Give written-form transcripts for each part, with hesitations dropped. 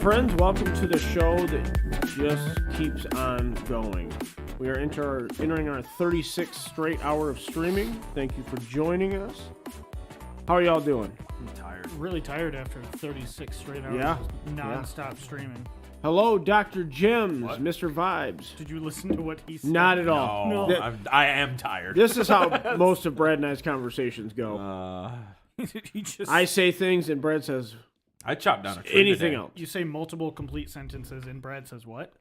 friends? Welcome to the show that just keeps on going. We are entering our 36th straight hour of streaming. Thank you for joining us. How are y'all doing? I'm tired. Really tired after 36 straight hours of non-stop streaming. Hello, Dr. Jims, What? Mr. Vibes. Did you listen to what he said? Not at all. No. I am tired. This is how most of Brad and I's conversations go. I say things and Brad says I chopped down a tree anything today. else. You say multiple complete sentences and Brad says what?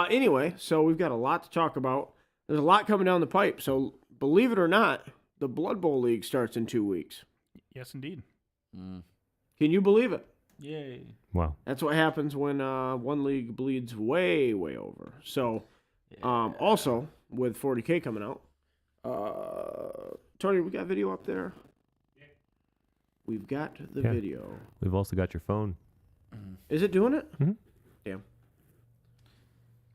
Anyway, so we've got a lot to talk about. There's a lot coming down the pipe. So believe it or not, the Blood Bowl League starts in 2 weeks. Yes, indeed. Can you believe it? Yay. Wow. That's what happens when one league bleeds way, way over. So, also, with 40K coming out, Tony, we got video up there? We've got the video. We've also got your phone. Is it doing it? Mm-hmm. Damn.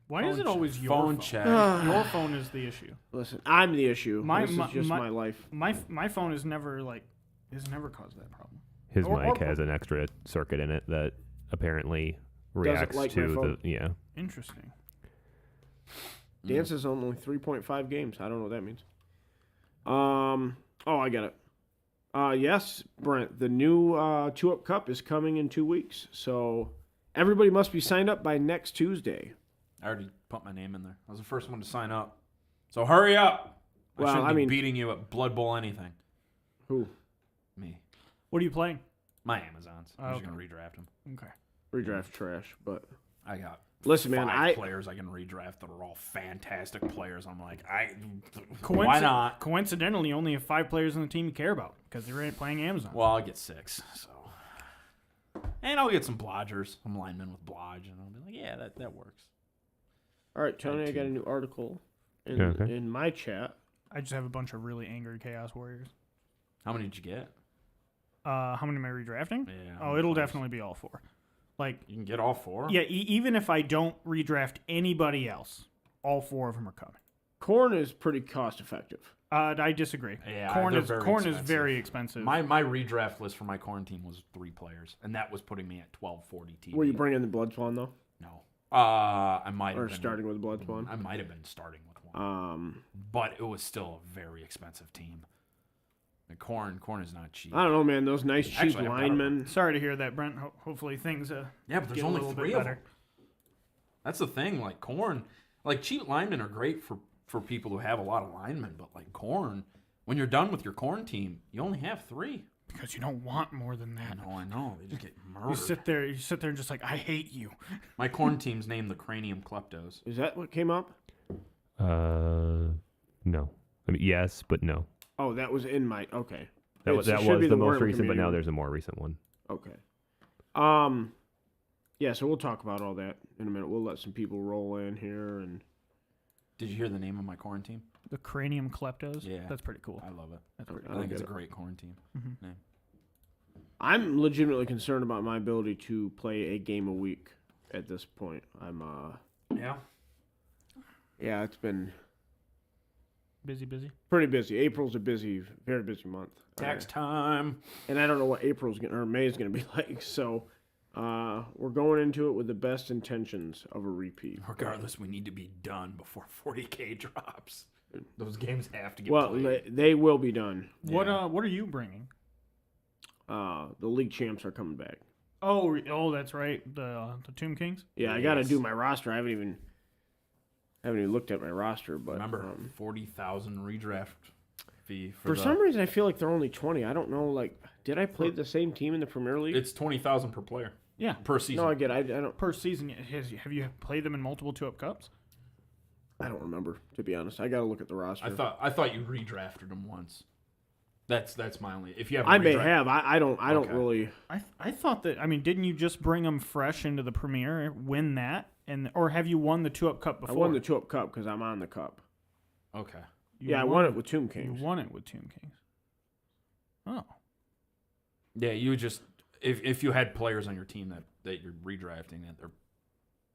Why is it always your phone phone? check? Your phone is the issue. Listen, I'm the issue. This is just my life. My phone has never caused that problem. His mic has an extra circuit in it that apparently reacts like my to phone. the Interesting. Dance is only 3.5 games. I don't know what that means. Oh, I got it. Yes, Brent, the new 2-Up Cup is coming in 2 weeks. So everybody must be signed up by next Tuesday. I already put my name in there. I was the first one to sign up. So hurry up. Well, I shouldn't I be mean- beating you at Blood Bowl anything. Who? Me. What are you playing? My Amazons. I'm just okay. going to redraft them. Okay. Redraft trash, but I got listen, man, five players I can redraft that are all fantastic players. I'm like, why Why not? Coincidentally, you only have 5 players on the team you care about because you're playing Amazon. Well, I'll get 6. So, and I'll get some blodgers. I'm lineman with blodge, and I'll be like, yeah, that works. all right, Tony, I got a new article in my chat. I just have a bunch of really angry Chaos Warriors. How many did you get? How many am I redrafting? Yeah. Oh, it'll definitely be all 4. Like, You can get all 4? yeah, even if I don't redraft anybody else, all 4 of them are coming. Corn is pretty cost effective. I disagree. Yeah, corn they're is very corn is expensive. very expensive. My redraft list for my corn team was 3 players, and that was putting me at 1240 TV. Were you bringing the Blood Spawn though, No. I might have or been starting with Blood Spawn? I might have been starting with one. But it was still a very expensive team. The corn is not cheap. I don't know, man. Those nice cheap Actually, I've got linemen. Sorry to hear that, Brent. Hopefully things Yeah, but there's get a only little 3 bit of better. them. That's the thing. Like corn, like cheap linemen are great for people who have a lot of linemen, but like corn, when you're done with your corn team, you only have 3. Because you don't want more than that. I know. They just get murdered. You sit there and just like, I hate you. My corn team's named the Cranium Kleptos. Is that what came up? no. I mean, yes, but no. Oh, that was in my okay. That was the most recent, but now there's a more recent one. Okay. Yeah, so we'll talk about all that in a minute. We'll let some people roll in here and Did you hear the name of my corn team? The Cranium Kleptos? Yeah. That's pretty cool. I love it. That's pretty I think it's a get it. great corn team. Mm-hmm. name. I'm legitimately concerned about my ability to play a game a week at this point. I'm Yeah. yeah, it's been Busy. pretty busy. April's a very busy month. Tax time. And I don't know what May is gonna be like. So we're going into it with the best intentions of a repeat. Regardless, we need to be done before 40K drops. Those games have to get Well, played. they will be done. What are you bringing? The league champs are coming back. Oh, that's right. The Tomb Kings? Yeah, I got to do my roster. I haven't even looked at my roster, but Remember, 40,000 redraft fee for some reason I feel like they're only 20. I don't know. Like, did I play the same team in the Premier League? It's 20,000 per player. Yeah. Per season. No, I get. I don't. Per season. Have you played them in multiple 2-Up Cups? I don't remember, to be honest. I got to look at the roster. I thought you redrafted them once. That's my only. If you have, I may have. I don't really. I thought that. I mean, didn't you just bring them fresh into the Premier, win that, or have you won the 2-Up Cup I before? won the 2-Up Cup because I'm on the cup. Okay. I won it with Tomb Kings. You won it with Tomb Kings. Oh. Yeah, you just if you had players on your team that you're redrafting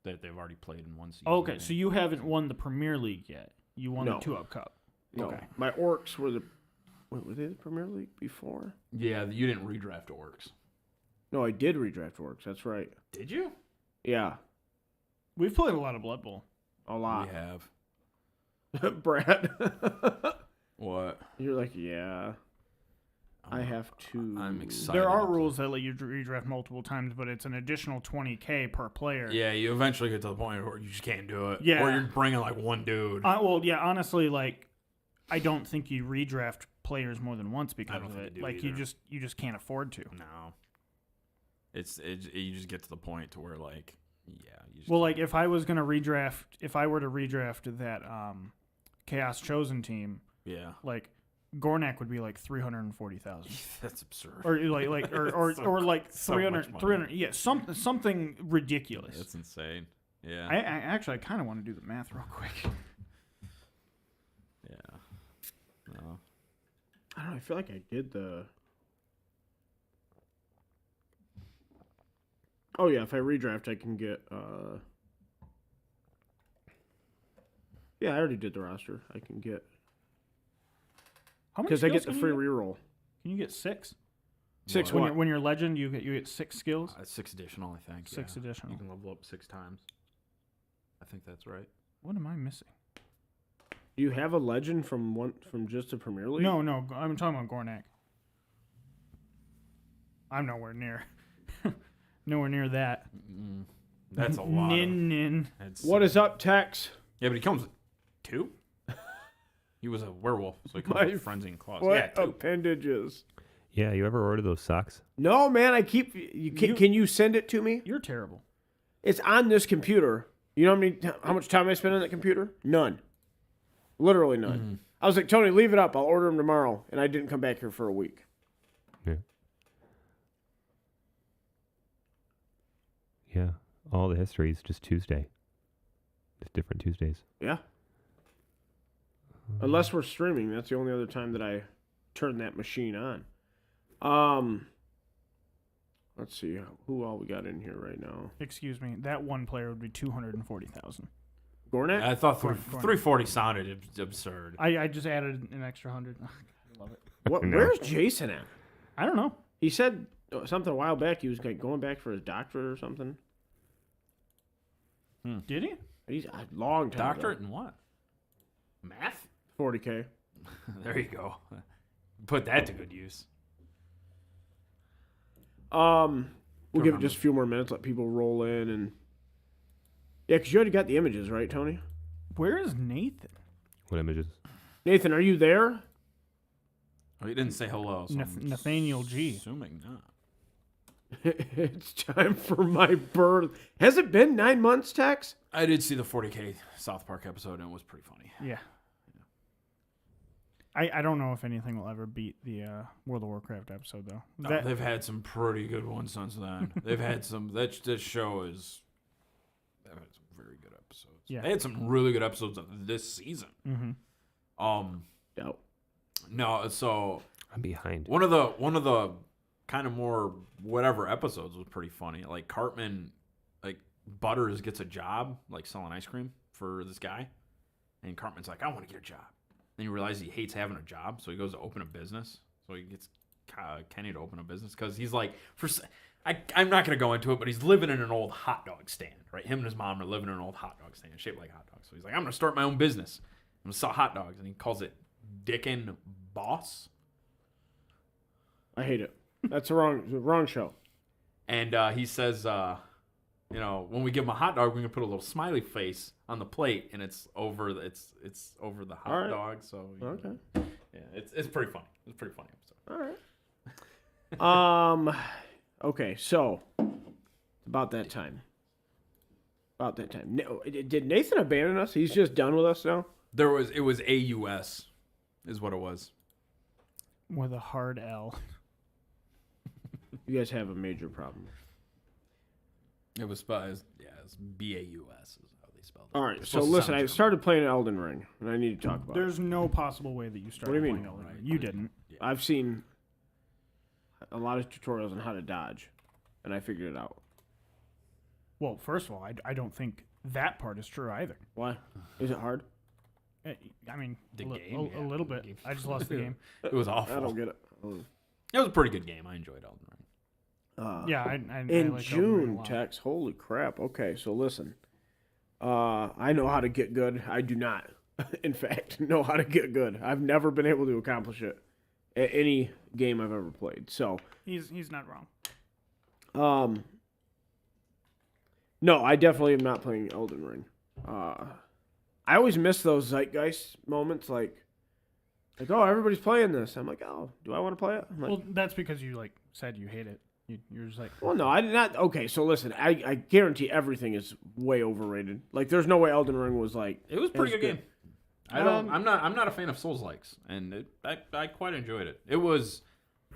that they've already played in one season. Okay, so you haven't won the Premier League yet. You won No. the 2-Up Cup. No, Okay. my Orcs were were they the Premier League before? Yeah, you didn't redraft orcs. No, I did redraft Orcs. That's right. Did you? Yeah, We've played a lot of Blood Bowl. a lot. We have. Brad, What? you're like, yeah. I have to. I'm excited. There are rules that let you redraft multiple times, but it's an additional $20K per player. Yeah, you eventually get to the point where you just can't do it. Yeah. Or you're bringing like one dude. Well, yeah, honestly, like, I don't think you redraft players more than once because don't of think it. you do Like, either. you just can't afford to. No. You just get to the point to where like, yeah. You just Well, like, if I were to redraft that Chaos Chosen team, yeah. like, Gornak would be like 340,000. That's absurd. Or or like so 300, much 300, yeah, something ridiculous. That's insane. Yeah. I actually kind of want to do the math real quick. Yeah. No. I don't know. I feel like I did the. Oh yeah, if I redraft, I can get. Yeah, I already did the roster. I can get How many because I get skills the can free you get? reroll. Can you get 6? Six When what? you're legend, you get 6 skills. 6 additional, I think. 6 yeah. additional. You can level up 6 times. I think that's right. What am I missing? Do you have a legend from just the Premier League? No, I'm talking about Gornak. I'm nowhere near. Nowhere near that. That's a lot. Nin. What is up, Tex? Yeah, but he comes with 2. He was a werewolf, so he comes My with frenzy and claws. What Yeah, 2. appendages? Yeah, you ever order those socks? No, man. I keep. Can you send it to me? You're terrible. It's on this computer. You know how much time I spent on that computer? None. Literally none. I was like, Tony, leave it up. I'll order them tomorrow. And I didn't come back here for a week. Yeah. Yeah. All the history is just Tuesday. Just different Tuesdays. Yeah. Unless we're streaming. That's the only other time that I turn that machine on. Let's see. Who all we got in here right now? Excuse me. That one player would be 240,000. Gornak? I thought Gorn- 340 sounded absurd. I just added an extra 100. I love it. What? No. Where's Jason at? I don't know. He said something a while back. He was like going back for his doctorate or something. Did he? He's a long time Doctorate ago. in what? Math? 40K. There you go. Put that to good use. We'll give it remember. just a few more minutes. Let people roll in and. Yeah, because you already got the images, right, Tony? Where is Nathan? What images? Nathan, are you there? Oh, you didn't say hello. So I'm Nathaniel G. Assuming not. It's time for my birth. Has it been 9 months, Tex? I did see the 40K South Park episode, and it was pretty funny. Yeah. I don't know if anything will ever beat the World of Warcraft episode, though. Oh, they've had some pretty good ones since then. They've had some. This show is. They've had some very good episodes. Yeah. They had some really good episodes this season. Mm-hmm. No. No, so I'm behind. one of the kind of more whatever episodes was pretty funny. Like Cartman, like Butters gets a job like selling ice cream for this guy, and Cartman's like, I want to get a job. Then you realize he hates having a job, so he goes to open a business. So he gets Kenny to open a business because he's like, I'm not going to go into it, but he's living in an old hot dog stand, right? Him and his mom are living in an old hot dog stand shaped like hot dogs. So he's like, I'm going to start my own business. I'm going to sell hot dogs. And he calls it Dickin' Boss. I hate it. That's the wrong show. And he says, when we give him a hot dog, we're going to put a little smiley face on the plate, and it's over the hot All right. dog. So Okay. yeah, it's pretty funny. It's a pretty funny episode. All right. Okay, so about that time. Did Nathan abandon us? He's just done with us now? It was AUS, is what it was. With a hard L. You guys have a major problem. It was BAUS is how they spelled it. All right, It's so supposed to listen, sound I German. started playing Elden Ring, and I need to talk about it. There's no possible way that you started What do you mean? playing Elden Ring. You didn't. I've seen a lot of tutorials on how to dodge, and I figured it out. Well, first of all, I don't think that part is true either. Why? Is it hard? I mean, The a game, yeah, little the bit. game. I just lost the game. It was awful. I don't get it. It was a pretty good game. I enjoyed Elden Ring. Yeah, I In like Elden Ring a June, lot. Tex. Holy crap. Okay, so listen. I know how to get good. I do not, in fact, know how to get good. I've never been able to accomplish it at any game I've ever played. So, He's not wrong. no, I definitely am not playing Elden Ring. I always miss those zeitgeist moments, like, oh, everybody's playing this. I'm like, oh, do I want to play it? I'm like, Well, that's because you like said you hate it. You're just like, well, no, I did not. Okay, so listen, I guarantee everything is way overrated. Like, there's no way Elden Ring was like. It was a pretty as good game. I'm not a fan of Souls likes, and I quite enjoyed it. It was.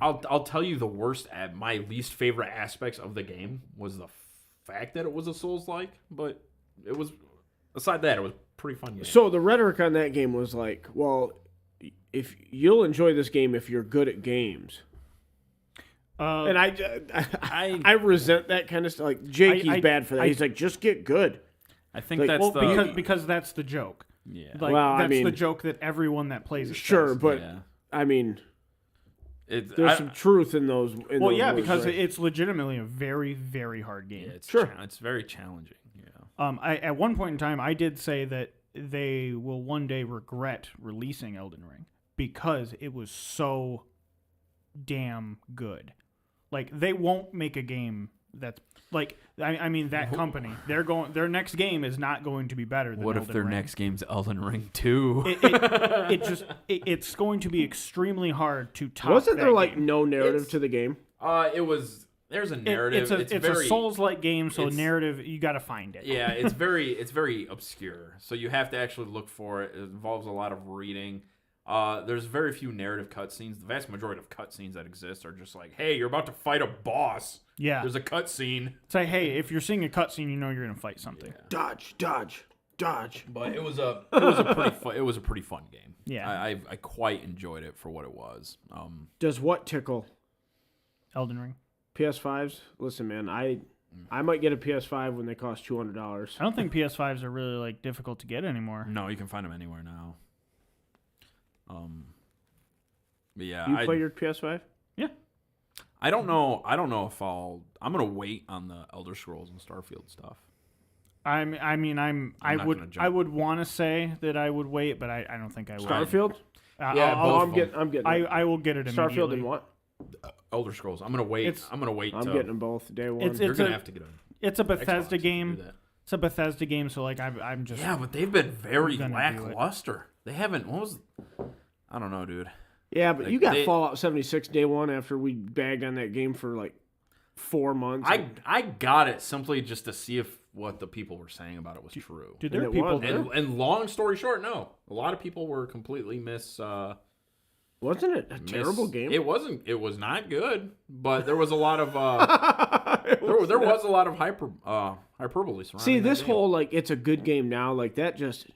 I'll tell you the worst. My least favorite aspects of the game was the fact that it was a Souls like, but it was. Aside that, it was a pretty fun game. So the rhetoric on that game was like, well, if you'll enjoy this game if you're good at games. And I resent that kind of stuff. Like, Jakey's bad for that. He's like, just get good. I think like, that's well, because that's the joke. Yeah. Like, Well, that's I mean, the joke that everyone that plays it Sure, says. but Yeah. I mean, There's there's some truth in those. Well, yeah, words, because right? it's legitimately a very, very hard game. it's Sure. it's very challenging. Yeah. At one point in time, I did say that they will one day regret releasing Elden Ring because it was so damn good. Like, they won't make a game that's like, I mean, that company, their next game is not going to be better than What Elden if their Ring. next game's Elden Ring 2? It's going to be extremely hard to top. Wasn't there that like game. no narrative to the game? It was. There's a narrative. It's very, a Souls-like game, so it's- narrative you got to find it. Yeah, it's very obscure. So you have to actually look for it. It involves a lot of reading. There's very few narrative cutscenes. The vast majority of cutscenes that exist are just like, hey, you're about to fight a boss. Yeah. There's a cutscene. Say, hey, if you're seeing a cutscene, you know you're gonna fight something. Dodge. But it was a pretty fun game. Yeah. I quite enjoyed it for what it was. Does what tickle? Elden Ring. PS5s? Listen, man, I might get a PS5 when they cost $200. I don't think PS5s are really like difficult to get anymore. No, you can find them anywhere now. But yeah, You play your PS5? Yeah. I don't know if I'm gonna wait on the Elder Scrolls and Starfield stuff. I not gonna jump. would want to say that I would wait, but I don't think I will. Starfield? Yeah, Oh, both I'm of getting. them. I'm getting. it. I will get it immediately. Starfield and what? Elder Scrolls. I'm gonna wait. It's- I'm gonna wait. I'm till- getting them both day one. It's- You're gonna have to get them. It's a Bethesda Xbox to game. do that. It's a Bethesda game, so like I'm just Yeah, but they've been very gonna do it. lackluster. They haven't. What was? I don't know, dude. Yeah, but Like, you got they- Fallout 76 day one after we bagged on that game for like 4 months. I got it simply just to see if what the people were saying about it was true. Dude, there are And it people was, there. And long story short, no. A lot of people were completely Wasn't it a terrible game? It wasn't. It was not good. But there was a lot of there was a lot of hyperbole surrounding. See, that this game. whole like it's a good game now, like that just.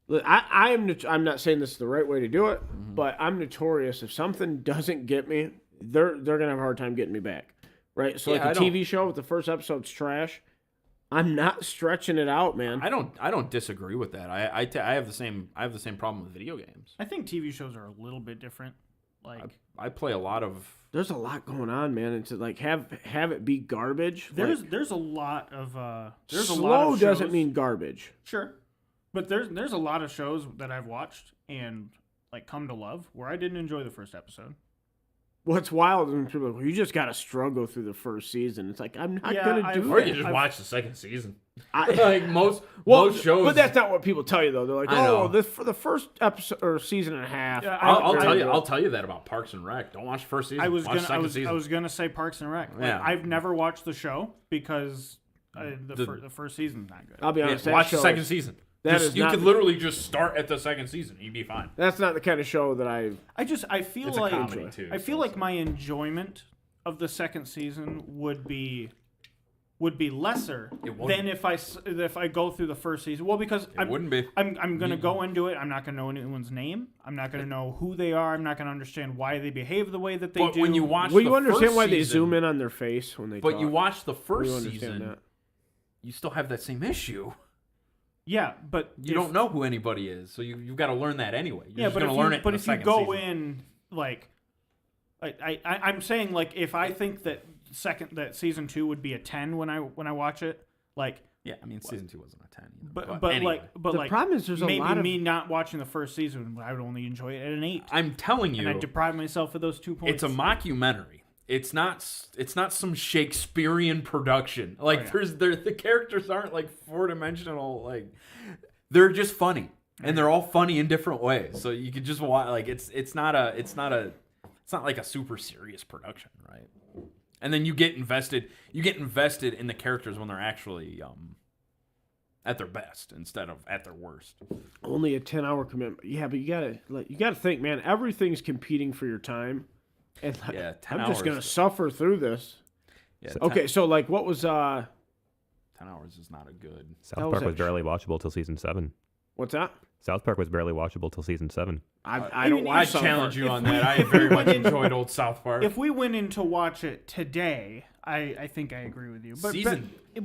Look, I'm not saying this is the right way to do it, but I'm notorious if something doesn't get me, they're gonna have a hard time getting me back, right? So Yeah, like I a don't- TV show, if the first episode's trash, I'm not stretching it out, man. I don't disagree with that. I have the same problem with video games. I think TV shows are a little bit different. Like I play a lot of. There's a lot going on, man, and to like have it be garbage. there's like, a lot of there's slow a lot of doesn't shows- mean garbage. sure, but there's a lot of shows that I've watched and like come to love where I didn't enjoy the first episode. What's wild is when people are like, well, you just got to struggle through the first season. It's like, I'm not Yeah, going to I've- do Or that. you just I've- watch the second season. I- Like most well, shows. but that's not what people tell you, though. They're like, I know. oh, this for the first episode or season and a half. Yeah, I'll tell you that about Parks and Rec. Don't watch the first season. I was watch the second season. I was gonna say Parks and Rec. Like, Yeah. I've never watched the show because the The- first season's not good. I'll be honest. that watch the show second is- season. that is You not could the- literally just start at the second season. You'd be fine. That's not the kind of show that I I feel It's a like comedy too. I feel so like it's my enjoyment of the second season would be lesser It wouldn't. than if I go through the first season. Well, because It wouldn't be. I'm gonna go into it. I'm not gonna know anyone's name. I'm not gonna know who they are. I'm not gonna understand why they behave the way that they But do. when you watch, well, the you understand first why they season, zoom in on their face when they But talk. you watch the You first understand season, that. you still have that same issue. yeah, but You don't know who anybody is, so you've got to learn that anyway. You're Yeah, just but going if to learn you, it. but in the if you second go season. in like, I'm saying like if I think that season 2 would be a 10 when I watch it. Like, Yeah, I mean, season 2 wasn't a 10 either. but anyway. The problem is there's a maybe lot of me not watching the first season, I would only enjoy it at an 8. I'm telling you, And I deprive myself of those 2 points. it's a mockumentary. It's not some Shakespearean production. Like the characters aren't like 4-dimensional. Like they're just funny, and they're all funny in different ways. So you could just watch. Like it's not like a super serious production, right? And then you get invested. You get invested in the characters when they're actually at their best instead of at their worst. only a 10-hour commitment. Yeah, but you gotta think, man. Everything's competing for your time, and like, Yeah, 10 I'm just gonna hours. suffer through this. Yeah, Okay, so like, what was 10 hours is not a good. South How was Park that was barely watchable till season 7. what's that? South Park was barely watchable till season 7. I don't mean, watch. I South challenge Park. you on that. I very much enjoyed old South Park. If we went in to watch it today, I think I agree with you. But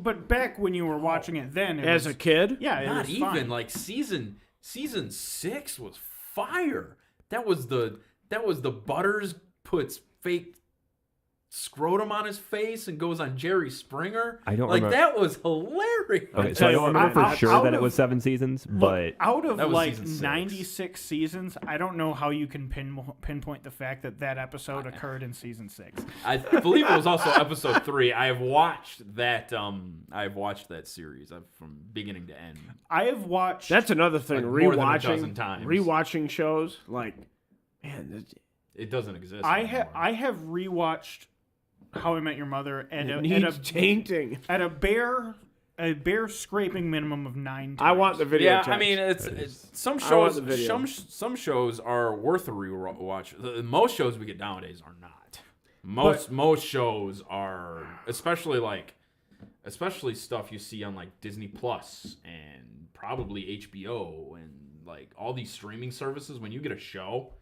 but back when you were watching it then, As a kid, yeah, it Not was even fine. like season 6 was fire. That was the Butters puts fake scrotum on his face and goes on Jerry Springer. I don't like remember- that was hilarious. Okay, so tell I you don't what, remember man, for sure out that it of- was 7 seasons, but Out of That was like season 6. 96 seasons, I don't know how you can pinpoint the fact that episode occurred in season 6. I believe it was also episode 3. I have watched that. I've watched that series from beginning to end. I have watched. that's another thing. Like more than a dozen times. Rewatching shows, like, man, It doesn't exist. I anymore. have rewatched How I Met Your Mother it needs tainting. at a bare scraping minimum of 9 times. I want the video. Yeah, text. I mean, it's some I want shows. the video. Some shows are worth a rewatch. Most shows we get nowadays are not. Most shows are, especially stuff you see on like Disney Plus and probably HBO and like all these streaming services. When you get a show,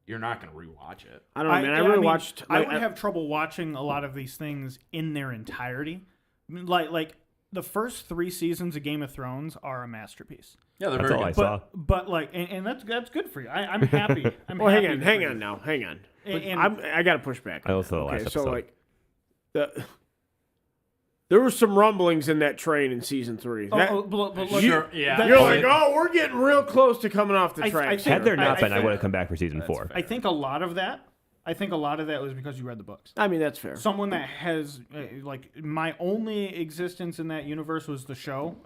you're not going to rewatch it. I don't know, man. I really watched. I like, would have trouble watching a lot of these things in their entirety. Like the first 3 seasons of Game of Thrones are a masterpiece. Yeah, they're that's very all I good. saw. But like, and that's good for you. I'm happy. I'm Well, happy hang for on you. now, hang on. But And- I got to push back. I also okay, the last so episode. like, there were some rumblings in that train in season 3. But look, Sure, yeah. that- You're like, oh, we're getting real close to coming off the I tracks. think- Had there not I been, I think- would have come back for season 4. fair. I think a lot of that was because you read the books. I mean, that's fair. Someone that has like my only existence in that universe was the show.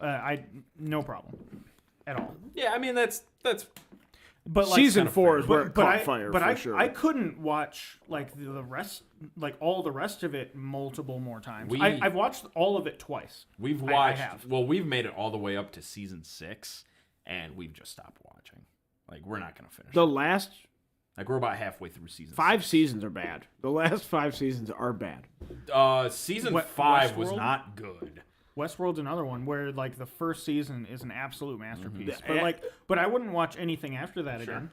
No problem at all. Yeah, I mean that's But like, Season 4 is where it caught I, fire but for I, sure. I couldn't watch like the rest, like all the rest of it multiple more times. I've watched all of it twice. we've I watched. have. Well, we've made it all the way up to season 6, and we've just stopped watching. Like we're not going to finish. The last Like we're about halfway through season 5 6. seasons are bad. The last 5 seasons are bad. Season We- 5 was Westworld? not good. Westworld's another one where like the first season is an absolute masterpiece. Mm-hmm. But I wouldn't watch anything after that again.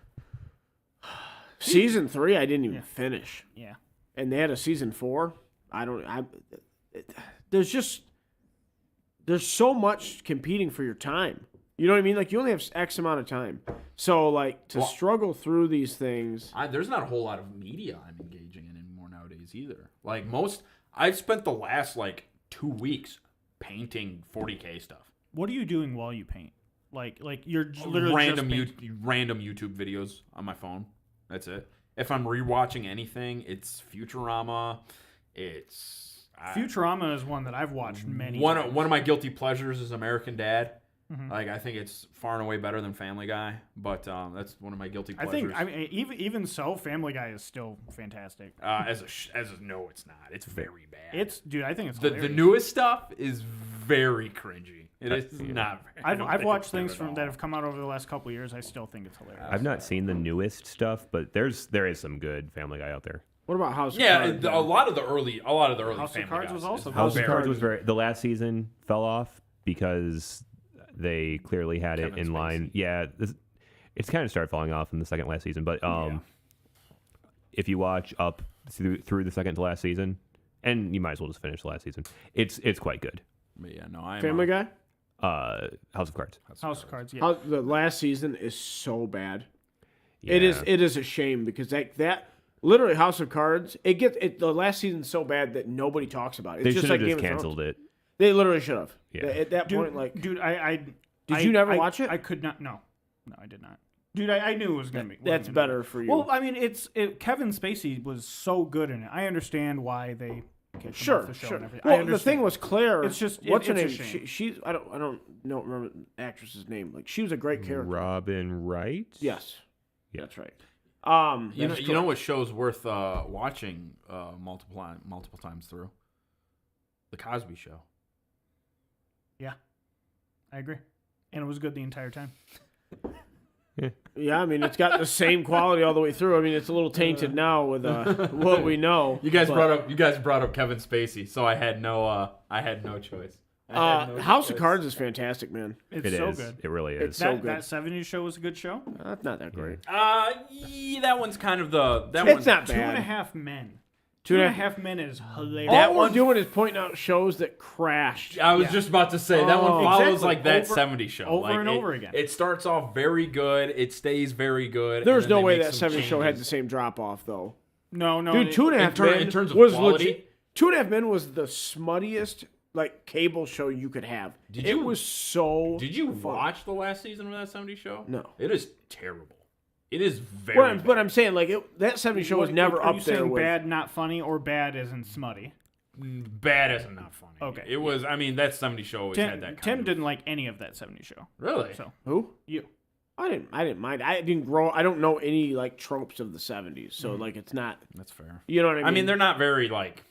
Season 3, I didn't even finish. Yeah. And they had a season 4. There's so much competing for your time. You know what I mean? Like, you only have X amount of time. So, like, to struggle through these things. There's not a whole lot of media I'm engaging in anymore nowadays either. Like I've spent the last like 2 weeks painting 40K stuff. What are you doing while you paint? Like you're literally Random just painting. random YouTube videos on my phone. That's it. If I'm rewatching anything, it's Futurama. It's Futurama is one that I've watched many one times. of my guilty pleasures is American Dad. Mm-hmm. Like I think it's far and away better than Family Guy, but that's one of my guilty I pleasures. think I mean even so, Family Guy is still fantastic. No, it's not. It's very bad. I think it's the hilarious. newest stuff is very cringy. It is not. I don't I've think watched it's good things at from all. that have come out over the last couple of years. I still think it's hilarious. I've not seen the newest stuff, but there is some good Family Guy out there. What about House of Yeah, Cards? a lot of the early House of Family Cards Guys was is also House very of Cards good. was the last season fell off because they clearly had Kevin it in line. Spacey. Yeah, it's kind of started falling off in the second last season, but if you watch up through the second to last season, and you might as well just finish the last season, it's quite good. But yeah, no, I'm Family Guy? House of Cards. House of Cards. Yeah. The last season is so bad. Yeah. It is a shame because that Literally, House of Cards. The last season's so bad that nobody talks about it. They It's should just have like just Game of canceled Thrones. it. They literally should have. Yeah. At that point, like, Dude, Did you never watch it? I could not. No, I did not. Dude, I knew it was gonna be. that's better for you. Well, I mean, Kevin Spacey was so good in it. I understand why they kicked him off sure, the show sure. and everything. I Well, the thing understand. was Claire. It's just- what's her it's name? a shame. She's I don't remember the actress's name. Like she was a great character. Robin Wright? Yes, Yeah. that's right. You that's know what show's worth watching multiple times through? The Cosby Show. Yeah, I agree, and it was good the entire time. Yeah, I mean it's got the same quality all the way through. I mean it's a little tainted now with what we know. You guys but, brought up Kevin Spacey, so I had no choice. House of Cards is fantastic, man. It's It so is. good. It really is. so That good. 70s show was a good show. That's not that great. Yeah, that one's kind of It's not Two and a bad. Half Men. Two Two and and a a Half Men is hilarious. All we're doing is pointing out shows that crashed. I was just about to say that one follows Exactly. like that Over- 70s show. over Like, and over again. It starts off very good. It stays very good. There's and then no they way make that some 70 show had the changes. same drop off though. No, Dude, Two and a Half Men in terms of was quality? legit. Two and a Half Men was the smuttiest like cable show you could have. Did it you- was so. Did you fun. watch the last season of that 70s show? No. It is terrible. It is very But I'm saying like that 70 show was never Are you up there saying with. bad, not funny, or bad as in smutty? bad as in not funny. Okay. It was, I mean, that 70s show always had that kind Tim of... didn't like any of that 70s show. Really? So Who? you. I didn't mind. I didn't grow. I don't know any like tropes of the 70s, so like it's not. That's fair. You know what I mean? I mean, they're not very, like...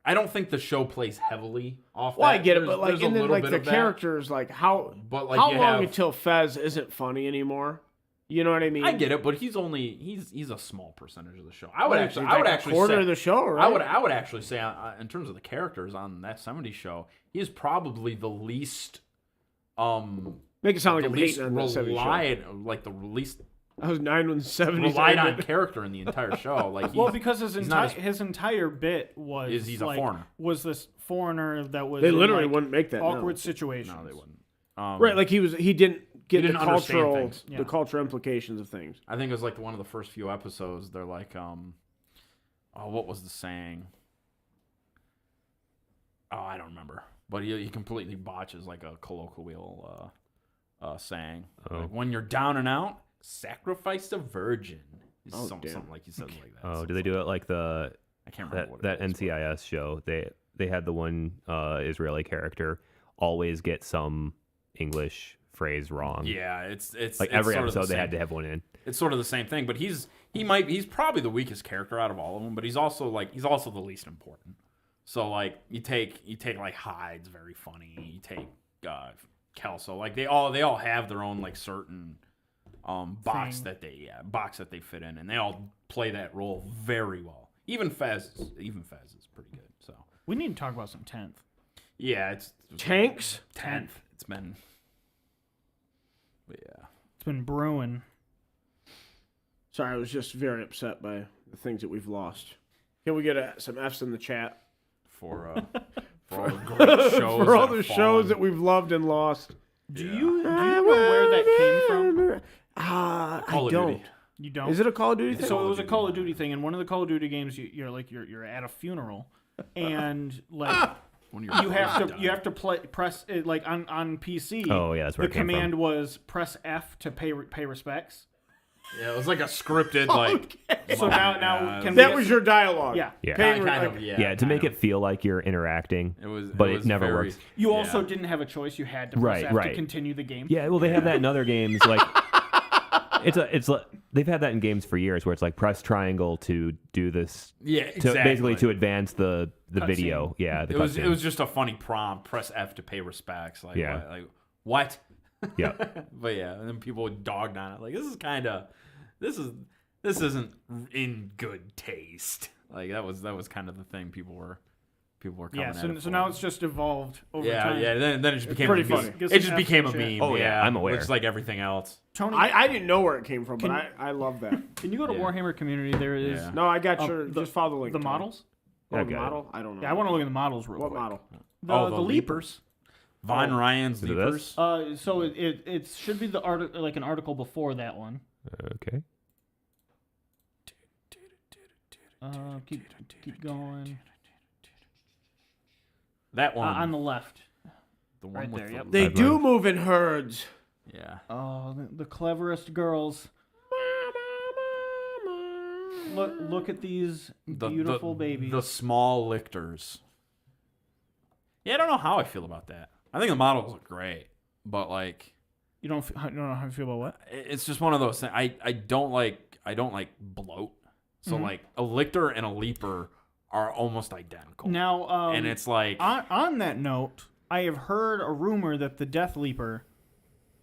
I don't think the show plays heavily off Well, that. I get it, There's- but like, there's a and then little like bit the of that. characters, like how But, like, how you long have- until Fez isn't funny anymore? You know what I mean? I get it, but he's a small percentage of the show. I would Well, actually, he's I would like a actually quarter say, of the show, right? I would actually say, in terms of the characters on that 70s show, he is probably the least, Make it sound like the I'm least hating on that 70s show. like the least I was 9 when the 70s relied on ended. character in the entire show. Like, Well, he's- because his he's not entire his entire bit was He's a like, foreigner. Was this foreigner that was They in, literally like, wouldn't make that. awkward No. situations? no, they wouldn't. Right, like he didn't get didn't the understand cultural things. Yeah. the cultural implications of things. I think it was like one of the first few episodes. They're like, what was the saying? Oh, I don't remember. But he completely botches like a colloquial saying. Oh. Like, when you're down and out, sacrifice a virgin. It's Oh, something damn. like he says like that. Oh, So do they it's do like- it like the I can't remember that what that it is, but- NCIS show? They had the one Israeli character always get some English phrase wrong. Yeah, it's Like it's every sort of the episode they had same. to have one in. It's sort of the same thing, but he's probably the weakest character out of all of them, but he's also the least important. So like you take like Hyde's very funny. You take Kelso, like they all have their own like certain box Thing. that they fit in, and they all play that role very well. Even Fez is pretty good. So We need to talk about some 10th. yeah, it's Tanks? 10th. It's been yeah. It's been brewing. Sorry, I was just very upset by the things that we've lost. Can we get some F's in the chat For all the great shows for all that the have shows fallen. that we've loved and lost? Do you know where that came from? I Call of don't. Duty. You don't. Is it a Call of Duty thing? So it was a Call of Duty thing, and one of the Call of Duty games, you're at a funeral, and like When you're you have to press it, like on PC. Oh, yeah, that's where the it came from. command was press F to pay respects. Yeah, it was like a scripted like. So now God. can we That get was your dialogue. Yeah. Yeah. Paying kind like- of, Yeah, to make kind it feel like you're interacting. of. It was, but it was never very, works. You also yeah. didn't have a choice. You had to press Right, F to right. continue the game. Yeah, well, they have that in other games. Like it's like they've had that in games for years, where it's like press triangle to do this. Yeah, To exactly. basically to advance the video. Cutscene. Yeah, the It was cutscene. just a funny prompt. Press F to pay respects. Like Yeah. what? Yeah. But yeah, and then people dogged on it. Like this isn't in good taste. Like that was kind of the thing people were coming Yeah. at So, it so for. now it's just evolved over yeah, time. yeah. Then it just became pretty a meme. funny. Get It some just became a F in meme. chat. Oh, yeah, I'm aware. Just like everything else. Tony, I didn't know where it came from, but Can- I love that. can you go to Yeah. Warhammer Community? There is Yeah. No, I got Oh, your. Just follow the link. the Tony. models. Oh, I the got it. model? I don't know. Yeah, I want to look at the models real What quick. model? The Leapers. Von Ryan's Is it Leapers. this? So it should be the an article before that one. Okay. Keep going. That one. On the left. the one right with there, the yep. They I've do learned. move in herds. Yeah. Oh, the cleverest girls. Look at these beautiful babies. The small lictors. Yeah, I don't know how I feel about that. I think the models look great, but like, You don't know how you feel about what? it's just one of those things. I don't like bloat. So like a lictor and a leaper are almost identical. Now, and it's like on that note, I have heard a rumor that the Death Leaper,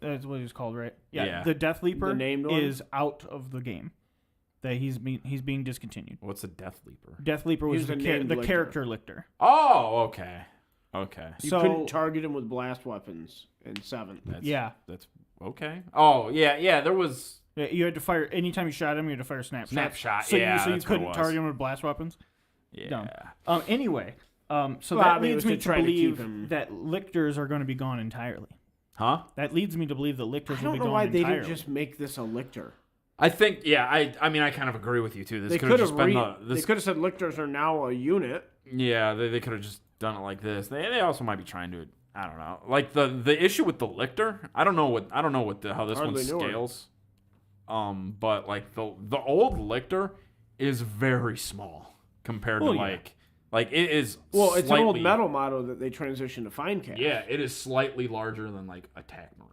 that's what he's called, right? Yeah. The Death Leaper The named one? is out of the game. That he's being discontinued. what's a Death Leaper? Death Leaper He was was the a named lictor. character lictor. Oh, okay. Okay. You So- couldn't target him with blast weapons in 7. That's okay. Oh, yeah, there was Yeah, you had to fire anytime you shot him. You had to fire snapshot. Snapshot, So yeah, so you that's what it couldn't was. target him with blast weapons. yeah. Dumb. Anyway, so Well, that I mean, it leads was me to to try to keep believe him- that lictors are going to be gone entirely. Huh? That leads me to believe that lictors I will don't be know gone why they entirely. didn't just make this a lictor. I think I mean I kind of agree with you too. This They could have could just have been they could have said lictors are now a unit. Yeah, they could have just done it like this. They also might be trying to, I don't know. Like the issue with the lictor, I don't know how this one Hardly knew her. scales. But like the old lictor is very small compared to yeah. like it is. Well, it's an old slightly- metal model that they transitioned to fine cast. Yeah, it is slightly larger than like Attack Marine.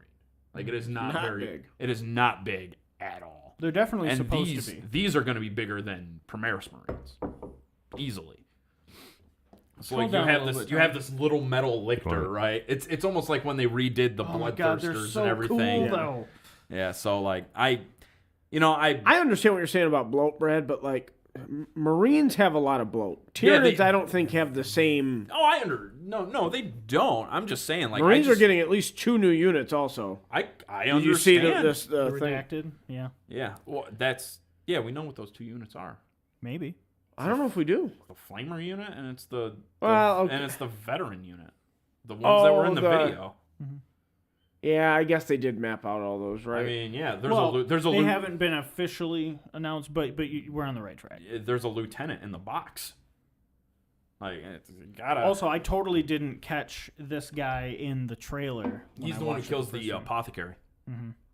Like it is not very big. It is not big at all. They're definitely And supposed these to be. these are going to be bigger than Primaris Marines, easily. So Scroll like down a little bit, you have this little metal lictor, right? It's almost like when they redid the Oh my god, they're bloodthirsters so and everything. cool though. Yeah, so like I I understand what you're saying about bloat, Brad, but like Marines have a lot of bloat. Yeah, Tyranids, they- I don't think have the same. no they don't. I'm just saying like Marines I just, are getting at least 2 new units. Also, I did understand. you see the The thing? redacted, yeah, Yeah, well we know what those 2 units are. maybe. I don't know if we do. The Flamer unit and it's the Well, okay. and it's the Veteran unit. The ones that were in the video. Yeah, I guess they did map out all those, right? I mean, yeah, there's Well, a they haven't been officially announced, but we're on the right track. there's a lieutenant in the box. Like, it's gotta. Also, I totally didn't catch this guy in the trailer. when he's I the one who watched kills first the time. apothecary.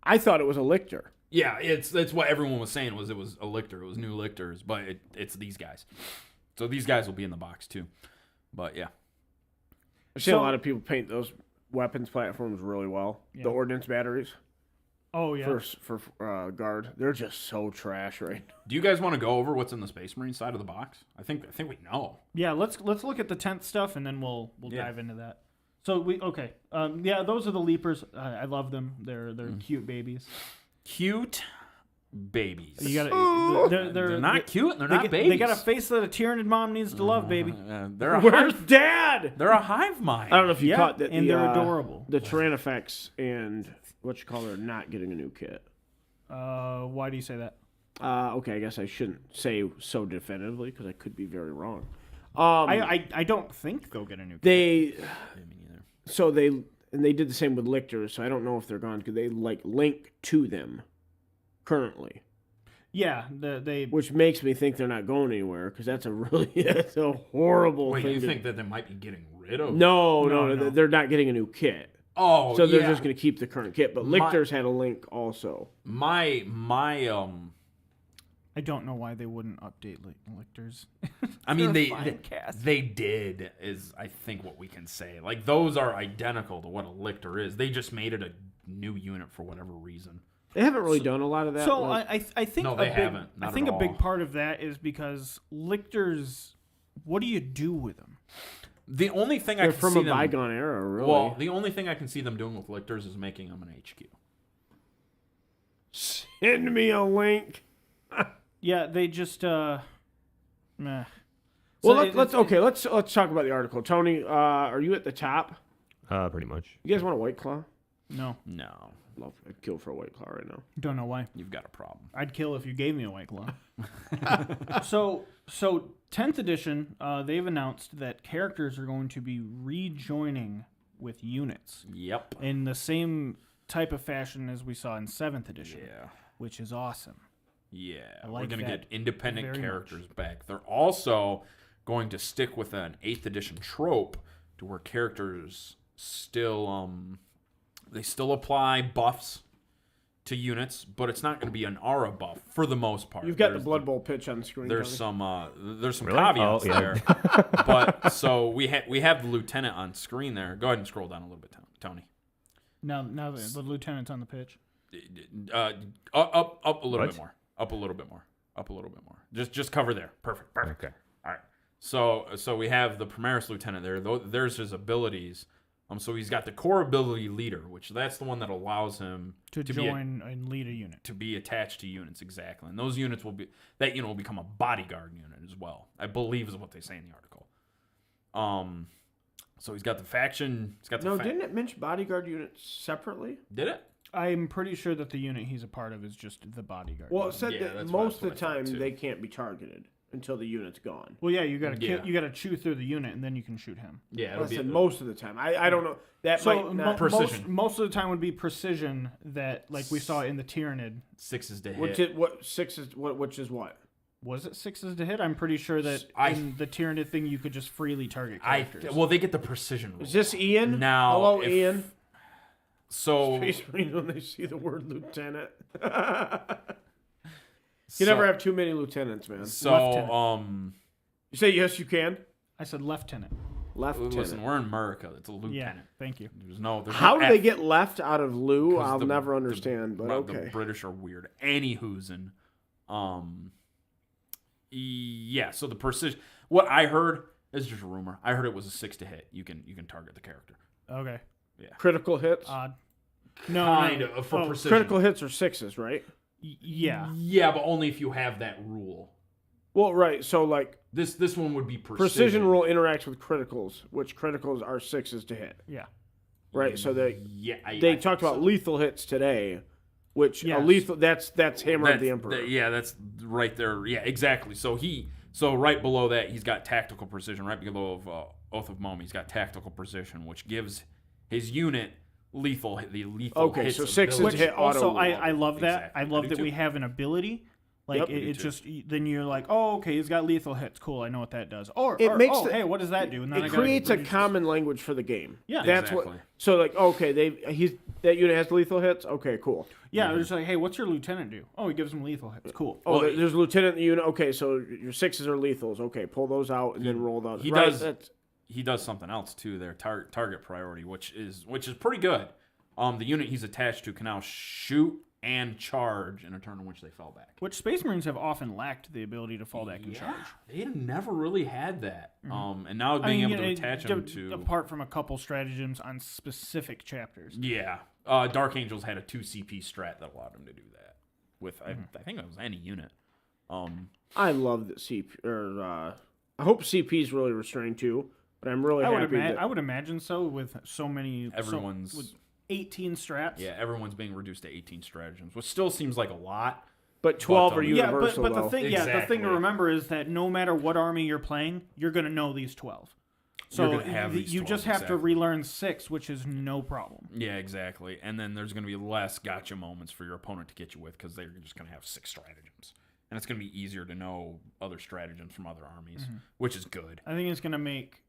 I thought it was a lictor. Yeah, that's what everyone was saying was it was a lictor. It was new lictors, but it's these guys. So these guys will be in the box too. But yeah, I've seen a So- lot of people paint those weapons platforms really well. Yeah. The ordnance batteries Oh yeah. for guard, they're just so trash right now. do you guys want to go over what's in the Space Marine side of the box? I think we know. Yeah, let's look at the 10th stuff and then we'll Yeah. dive into that. So yeah, those are the leapers. I love them. They're cute babies. Cute babies. You gotta. They're not cute. And they're They not get- babies. They got a face that a Tyranid mom needs to love, baby. They're a Where's hive, Dad? they're a hive mind. I don't know if you Yeah, caught that. and they're adorable. The Tyrannofax and what you call her not getting a new kit. Why do you say that? Okay, I guess I shouldn't say so definitively because I could be very wrong. I don't think they'll get a new. They Me neither. so they did the same with lictors. So I don't know if they're gone because they like link to them currently, Yeah, they. which makes me think they're not going anywhere because that's a horrible Wait, thing. you to- think that they might be getting rid of? No, No. they're not getting a new kit. Oh, So they're yeah. just going to keep the current kit. But My- lictors had a link also. my I don't know why they wouldn't update lictors. I mean, They're they fine cast. they did is I think what we can say. Like those are identical to what a lictor is. They just made it a new unit for whatever reason. They haven't really done a lot of that. So like- I think No, a they big, haven't. I Not think at a big all. part of that is because lictors. What do you do with them? The only thing I they're can from see a them, bygone era, really. well, the only thing I can see them doing with lictors is making them an HQ. Send me a link. Yeah, they just meh. Well, So let's talk about the article. Tony, are you at the top? Pretty much. You guys want a White Claw? No, No, I'd kill for a White Claw right now. don't know why. you've got a problem. I'd kill if you gave me a White Claw. So 10th edition, they've announced that characters are going to be rejoining with units Yep. in the same type of fashion as we saw in 7th edition, Yeah. which is awesome. Yeah, I we're like going to that get independent very characters back. They're also going to stick with an 8th edition trope to where characters still they still apply buffs to units, but it's not going to be an aura buff for the most part. You've got the Blood Bowl pitch on the screen. There's Tony. some Really? caveats Oh, yeah. there. But so we have the lieutenant on screen there. Go ahead and scroll down a little bit, Tony. Now the lieutenant's on the pitch. Up a little What? bit more. Up a little bit more. Up a little bit more. Just cover there. Perfect. Okay. All right. So we have the Primaris lieutenant there. There's his abilities. So he's got the core ability leader, which that's the one that allows him To join and lead a unit. to be attached to units exactly. And those units will become a bodyguard unit as well. I believe is what they say in the article. So he's got the faction. He's got the didn't it mention bodyguard units separately? Did it? I'm pretty sure that the unit he's a part of is just the bodyguard. Well, it said Yeah, that that's most what of the I thought, time too. they can't be targeted until the unit's gone. Well, yeah, you gotta Yeah. you gotta chew through the unit and then you can shoot him. Yeah, I said most of the time. I don't know. That So might not. Precision. most of the time would be precision that like we saw in the Tyranid. 6 to hit. Which is what 6 is? Which is what? Was it 6s to hit? I'm pretty sure that in the Tyranid thing you could just freely target characters. Well, they get the precision rule. Is this Ian? Now, Hello, if- Ian. So Space Marines when they see the word lieutenant. so, You never have too many lieutenants, man. So You say yes, you can. I said lieutenant. Lieutenant. listen, we're in America. It's a Yeah, lieutenant. thank you. There's How no do they F, get left out of Lou? 'cause I'll the- never understand, but the okay. British are weird. Anywho'sin. Yeah. So the precision. What I heard is just a rumor. I heard it was a 6 to hit. You can target the character. Okay. Critical hits. Odd. No, Kind no. of for Oh, precision. Critical hits are 6s, right? Yeah. Yeah, but only if you have that rule. Well, right. So like This one would be precision rule interacts with criticals, which criticals are 6s to hit. Yeah. Right. So they Yeah, they I talked think about so. lethal hits today, which a Yes. lethal that's Hammer of the That's- Emperor. yeah, that's right there. Yeah, exactly. So right below that, he's got tactical precision. Right below of Oath of Mom, he's got tactical precision, which gives his unit the lethal Okay, hits so 6s ability. hit auto. Also, I love that. Exactly. I love I do that too. we have an ability. Like Yep. it, I do it's too. just then you're like, oh, okay, he's got lethal hits. Cool, I know what that does. Or It makes oh, the- hey, what does that do? And then I It gotta creates a reduce- common language for the game. Yeah. that's Exactly. what. So like, okay, that unit has lethal hits. Okay, cool. Yeah, they're just like, hey, what's your lieutenant do? Oh, he gives him lethal hits. Cool. Oh, Well, there's a lieutenant in the unit. Okay, so your 6s are lethals. Okay, pull those out and then roll those. he Right, does- that's- He does something else too. There, target priority, which is pretty good. The unit he's attached to can now shoot and charge in a turn in which they fell back. Which Space Marines have often lacked the ability to fall back and Yeah, charge. they never really had that. And now being able to attach them to apart from a couple stratagems on specific chapters. yeah, Dark Angels had a 2 CP strat that allowed them to do that with I think it was any unit. I love that CP. I hope CP is really restrained too. But I'm really happy that I would imagine so with so many. Everyone's with 18 strats. yeah, everyone's being reduced to 18 stratagems, which still seems like a lot. But 12 But, are Yeah, universal. but the though. thing, the thing Exactly. to remember is that no matter what army you're playing, you're gonna know these 12. So You're gonna have these you 12, just have to exactly. relearn 6, which is no problem. Yeah, exactly. And then there's going to be less gotcha moments for your opponent to get you with because they're just going to have 6 stratagems. And it's going to be easier to know other stratagems from other armies, which is good. I think it's gonna make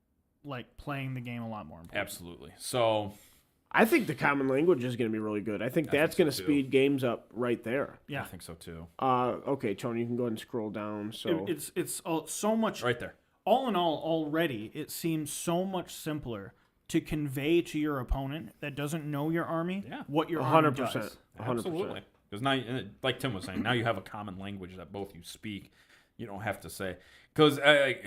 like playing the game a lot more important. Absolutely. So, I think the common language is going to be really good. I think that's think going so, to too. speed games up right there. Yeah, I think so too. Okay, Tony, you can go ahead and scroll down. So it's so much. Right there. All in all, already it seems so much simpler to convey to your opponent that doesn't know your army Yeah. what your army 100%. does. 100%. Absolutely. Because now, like Tim was saying, now you have a common language that both you speak. You don't have to say. Because, I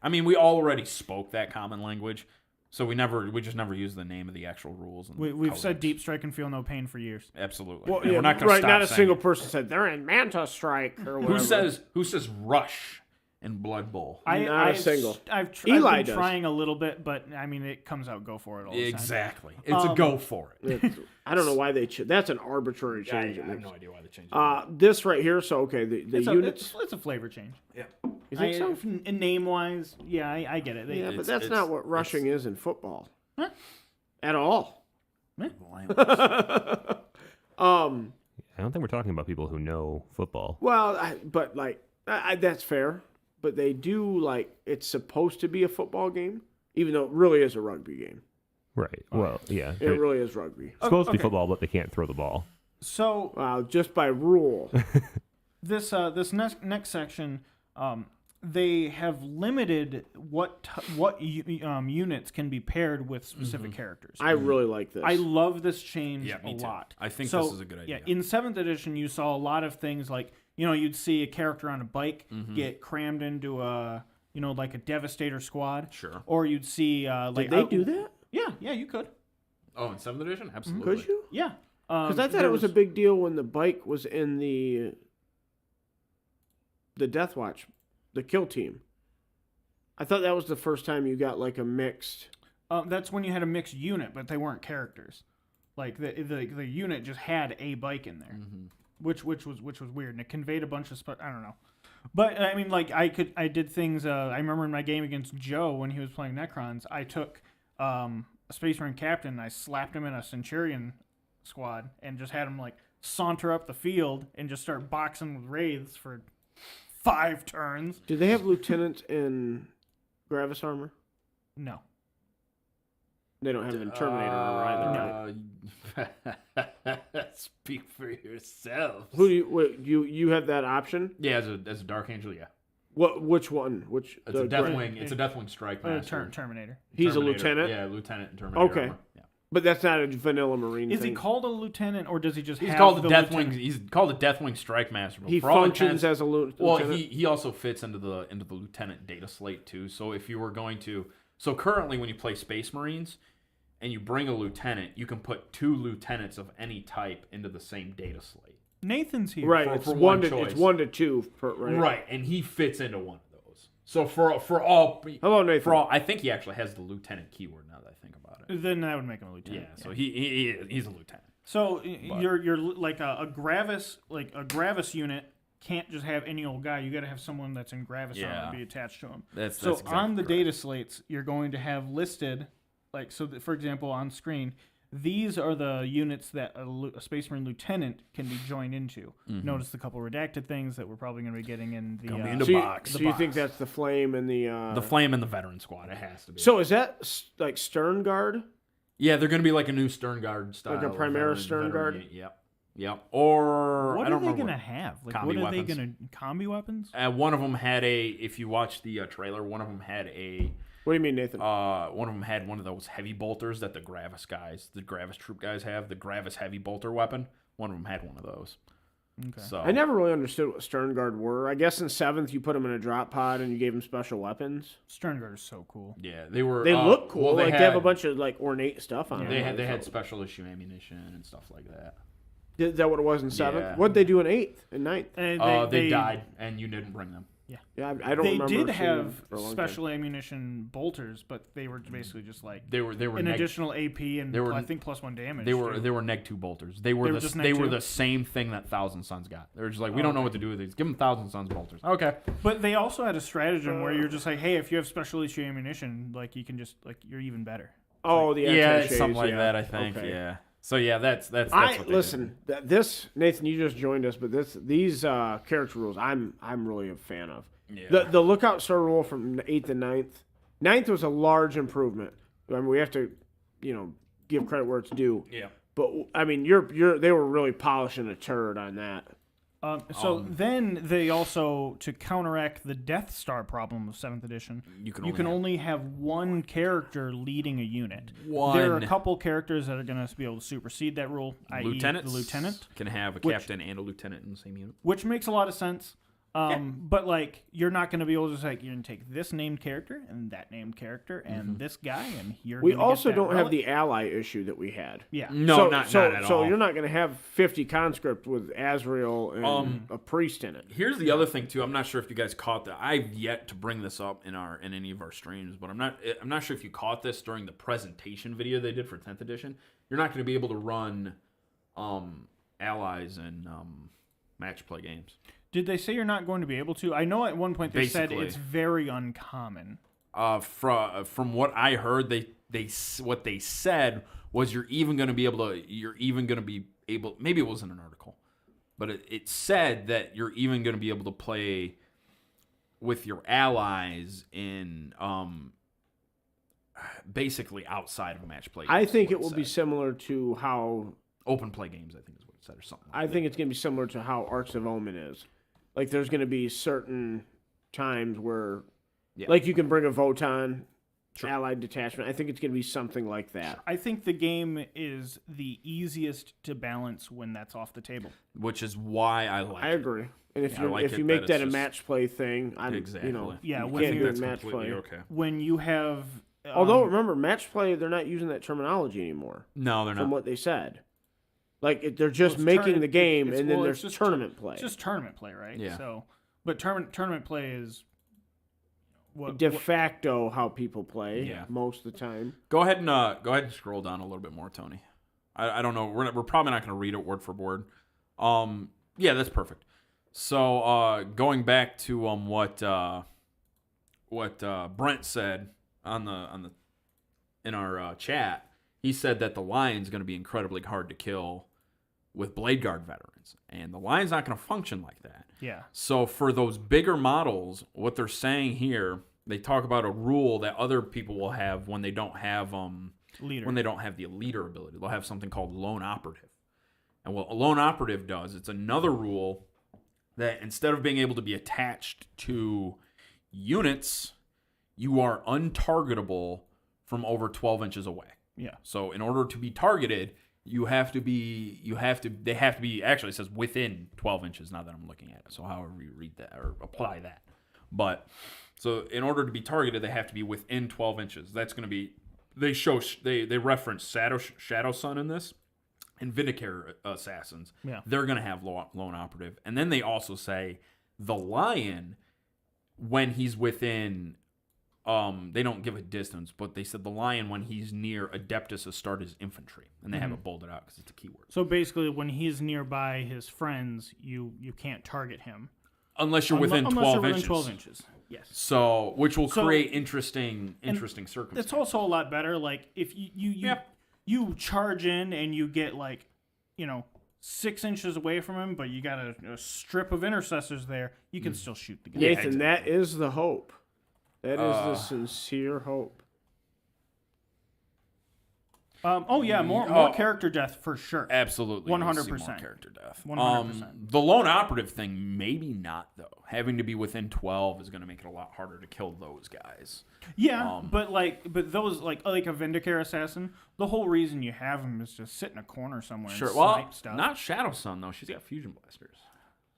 mean, we already spoke that common language. So we just never use the name of the actual rules. And We've said codes. deep strike and feel no pain for years. Absolutely. well, And yeah, we're not going to right. stop Not a saying single it. person said they're in Manta Strike or whatever. Who says rush in Blood Bowl? Not a single. I've Eli been does. trying a little bit, but I mean, it comes out go for it all the time. Exactly. It's a go for it. I don't know why they. That's an arbitrary I change. have no idea why they changed it. This right here. So okay, the It's units. it's a flavor change. Yeah. You think so? Name wise, yeah, I get it. Yeah, but It's- that's not what rushing is in football. At all. I don't think we're talking about people who know football. Well, that's fair. But they do, it's supposed to be a football game, even though it really is a rugby game. Right. Well, yeah. It really is rugby. It's supposed to be football, but they can't throw the ball. So Just by rule. this next section, they have limited what units can be paired with specific characters. I really like this. I love this change Yeah, me a too. lot. I think So, this is a good idea. Yeah, in 7th edition, you saw a lot of things like, you'd see a character on a bike get crammed into a Devastator squad. Sure. Or you'd see Did they do that? Yeah, you could. Oh, in 7th edition? Absolutely. Could you? Yeah. Because I thought it was a big deal when the bike was in the Death Watch, the kill team. I thought that was the first time you got a mixed. That's when you had a mixed unit, but they weren't characters. Like the unit just had a bike in there, which was weird, and it conveyed a bunch of I don't know. But I mean, I did things. I remember in my game against Joe when he was playing Necrons, I took a Space Marine captain, and I slapped him in a Centurion squad, and just had him saunter up the field and just start boxing with wraiths for 5 turns. Did they have lieutenants in Gravis armor? No. They don't have him in Terminator armor either, right? Speak for yourself. Who do you have that option? Yeah, as a Dark Angel, yeah. Which one? Which It's a Deathwing. It's a Deathwing Strike Master. Terminator. He's Terminator. a lieutenant. Yeah, lieutenant in Terminator. Okay. Armor. Yeah. But that's not a vanilla Marine. Is thing. he called a lieutenant, or does he just He's have called the the Deathwing. lieutenant? He's called a Deathwing Strike Master. But He for all functions intents- as a lieutenant. Well, he also fits into the lieutenant data slate too. So if you were going to, currently when you play Space Marines, and you bring a lieutenant, you can put 2 lieutenants of any type into the same data slate. Nathan's here. right. for It's one one choice. to 1 to 2. Right. Right, and he fits into one of those. So for all, Hello, Nathan. I think he actually has the lieutenant keyword now that I think about it. Then that would make him a lieutenant. Yeah, so he's a lieutenant. So you're like a Gravis unit can't just have any old guy. You got to have someone that's in Gravis Yeah. armor be attached to him. That's So exactly on the correct. data slates, you're going to have listed for example, on screen, these are the units that a Space Marine lieutenant can be joined into. Notice the couple redacted things that we're probably going to be getting in the Coming into So, box. so you think that's the Flame and the The Flame and the Veteran Squad. It has to be. So is that Stern Guard? yeah, they're going to be like a new Stern Guard style. Like a Primera Stern Guard? unit. Yep. Or what I are don't they remember. going to have? Like, Combi what are weapons. they going to combi weapons? One of them had a. If you watch the trailer, one of them had a. What do you mean, Nathan? One of them had one of those heavy bolters that the Gravis troop guys have. The Gravis heavy bolter weapon. One of them had one of those. Okay. So I never really understood what Stern Guard were. I guess in 7th you put them in a drop pod and you gave them special weapons. Stern Guard is so cool. Yeah, they were. They look cool. Well, they have a bunch of ornate stuff on them. They had special issue ammunition and stuff like that. Is that what it was in 7th? Yeah. What'd they do in 8th and 9th? And They died, and you didn't bring them. Yeah, I don't They remember. did seeing them have for a long special ammunition bolters, but they were basically just like They were an neg- additional AP and they were- I think +1 damage. They were too. neg 2 bolters. They were just the neg 2? same thing that Thousand Suns got. They were just like, we don't know what to do with these. Give them Thousand Suns bolters. Okay. But they also had a stratagem where you're just like, hey, if you have special issue ammunition, like you can just you're even better. Oh, the Yeah, anti-shades, it's something like yeah. that. I think. Okay. Yeah. So yeah, that's what they did. Listen. This Nathan, you just joined us, but these character rules, I'm really a fan of. Yeah. The Lookout Star rule from 8th and 9th. 9th was a large improvement. I mean, we have to, give credit where it's due. Yeah. But I mean, they were really polishing a turd on that. Then they also, to counteract the Death Star problem of 7th edition, You can you only have one character leading a unit. One. There are a couple characters that are going to be able to supersede that rule, i.e. Lieutenants the lieutenant, can have a captain and a lieutenant in the same unit. which makes a lot of sense. But you're not going to be able to just you're going to take this named character and that named character and this guy and you're. We gonna also get that don't have relic. the ally issue that we had. Yeah. No, not at all. So you're not going to have 50 conscript with Azrael and a priest in it. Here's the other thing too. I'm not sure if you guys caught that. I've yet to bring this up in any of our streams, but I'm not sure if you caught this during the presentation video they did for 10th edition. You're not going to be able to run allies in match play games. Did they say you're not going to be able to? I know at one point they said Basically. it's very uncommon. From what I heard, what they said was you're even going to be able. Maybe it was in an article. but it said that you're even going to be able to play with your allies in basically outside of match play. I think is it what will be said. similar to how Open play games, I think is what it said, or something. I think it's going to be similar to how Arcs of Omen is. Like, there's going to be certain times where, Yeah. like, you can bring a Voton Sure. allied detachment. I think it's going to be something like that. I think the game is the easiest to balance when that's off the table. Which is why I like I it. agree. And if Yeah, I you like if it you that make it's that a just- match play thing, Exactly. Yeah, you when can't you- do it That's in match completely play. okay. When you have Although remember, match play, they're not using that terminology anymore. No, they're From not. what they said, like they're just it's making turn- the game, it's- and then well, there's it's just tournament play. it's just tournament play, right? Yeah. So, but tournament play is what De facto how people play Yeah. most of the time. Go ahead and scroll down a little bit more, Tony. I don't know. We're probably not going to read it word for word. Yeah, that's perfect. So going back to what Brent said in our chat, he said that the Lion's going to be incredibly hard to kill with Blade Guard veterans, and the Lion's not going to function like that. Yeah. So for those bigger models, what they're saying here, they talk about a rule that other people will have when they don't have Leader. when they don't have the leader ability. They'll have something called lone operative. And what a lone operative does, it's another rule that instead of being able to be attached to units, you are untargetable from over 12 inches away. Yeah. So in order to be targeted, they have to be, actually it says within 12 inches now that I'm looking at it. So however you read that or apply that. But so in order to be targeted, they have to be within 12 inches. That's going to be, they reference Shadow Sun in this and Vindicare Assassins. Yeah. They're going to have lone operative. And then they also say the Lion, when he's within, they don't give a distance, but they said the Lion, when he's near Adeptus Astartes infantry, and they have it bolded out because it's a keyword. So basically, when he's nearby his friends, you can't target him Unless you're within 12 unless you're within inches. 12 inches. Yes. So, which will So- create interesting circumstances. It's also a lot better. Like if you charge in and you get 6 inches away from him, but you got a strip of intercessors there, you can still shoot the guy. Yeah, Nathan, that is the hope. That is the sincere hope. More character death for sure. Absolutely. 100%. More character death. 100%. The lone operative thing, maybe not, though. Having to be within 12 is going to make it a lot harder to kill those guys. Yeah, but those like a Vindicare assassin, the whole reason you have him is to sit in a corner somewhere and Sure. snipe Well, stuff. not Shadow Sun, though. She's got fusion blasters.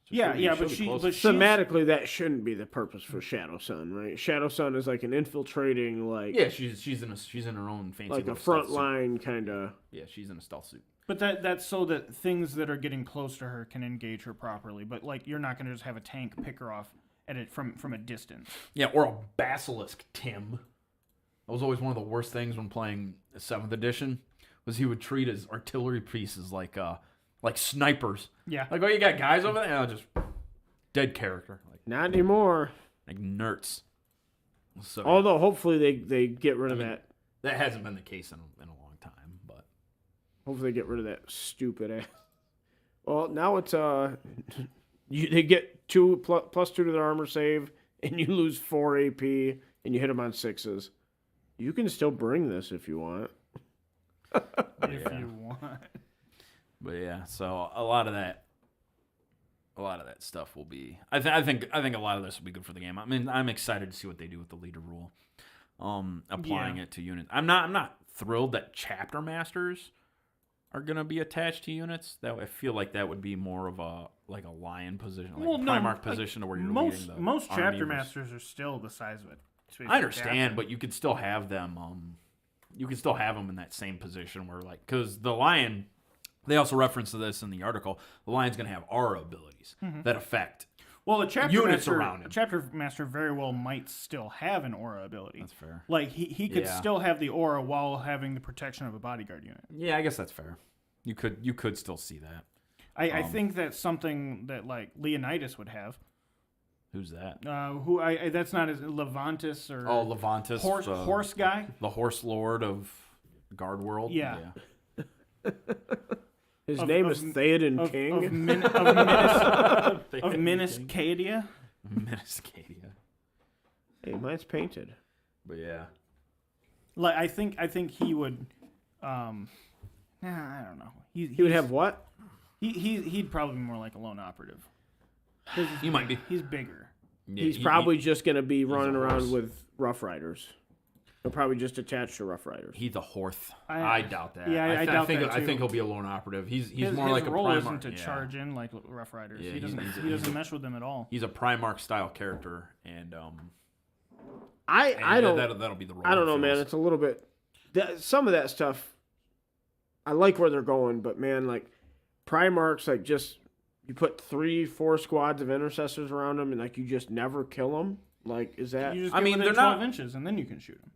So yeah, she'll yeah, be but she's Thematically, that shouldn't be the purpose for Shadow Sun, right? Shadow Sun is like an infiltrating, Yeah, she's in her own fancy like a little stealth front suit. line kind of. Yeah, she's in a stealth suit. But that's so that things that are getting close to her can engage her properly. But you're not going to just have a tank pick her off at it from a distance. Yeah, or a basilisk, Tim. That was always one of the worst things when playing 7th edition, was he would treat his artillery pieces like snipers. Yeah. Like, oh, you got guys over there? Oh, just dead character. Not anymore. Like nerds. So Although hopefully they get rid of that. that hasn't been the case in a long time, but Hopefully they get rid of that stupid ass. Well, now it's they get plus 2 to their armor save, and you lose 4 AP, and you hit them on 6s. You can still bring this if you want. If you want. But yeah, so a lot of that stuff will be. I think a lot of this will be good for the game. I mean, I'm excited to see what they do with the leader rule, applying it to units. I'm not thrilled that chapter masters are gonna be attached to units. That I feel like that would be more of a lion position, like a Primarch position, to where you're leading the most army chapter versus- masters are still the size of it. I understand, but you could still have them. You could still have them in that same position where, because the lion. They also reference to this in the article. The Lion's going to have aura abilities that affect well, a chapter units master, around him. A chapter master very well might still have an aura ability. That's fair. Like he could Yeah. still have the aura while having the protection of a bodyguard unit. Yeah, I guess that's fair. You could still see that. I think that's something that Leonidas would have. Who's that? That's not as Levantus or Levantus, horse guy. the horse lord of Guard World. Yeah. His name is Theoden of King. of Miniscadia. Miniscadia. Hey, mine's painted. But yeah. Like I think he would. I don't know. He would have what? He'd probably be more like a lone operative. He might be. He's bigger. Yeah, He's probably just going to be running a around horse. with Rough Riders. He'll probably just attach to Rough Riders. He's a Horth. I- I doubt that. yeah, I doubt think, that, I too. think he'll be a lone operative. He's His more like a role Primarch. isn't to yeah. charge in like Rough Riders. Yeah, he doesn't. he's He doesn't mesh with them at all. He's a Primarch style character, and I don't. that'll be the role. I don't he know, man. fills. It's a little bit. Some of that stuff, I like where they're going, but man, like Primarchs, like just you put 3-4 squads of intercessors around them, and like you just never kill them. Like, is that? You just I get mean, within they're 12 not- inches, and then you can shoot them.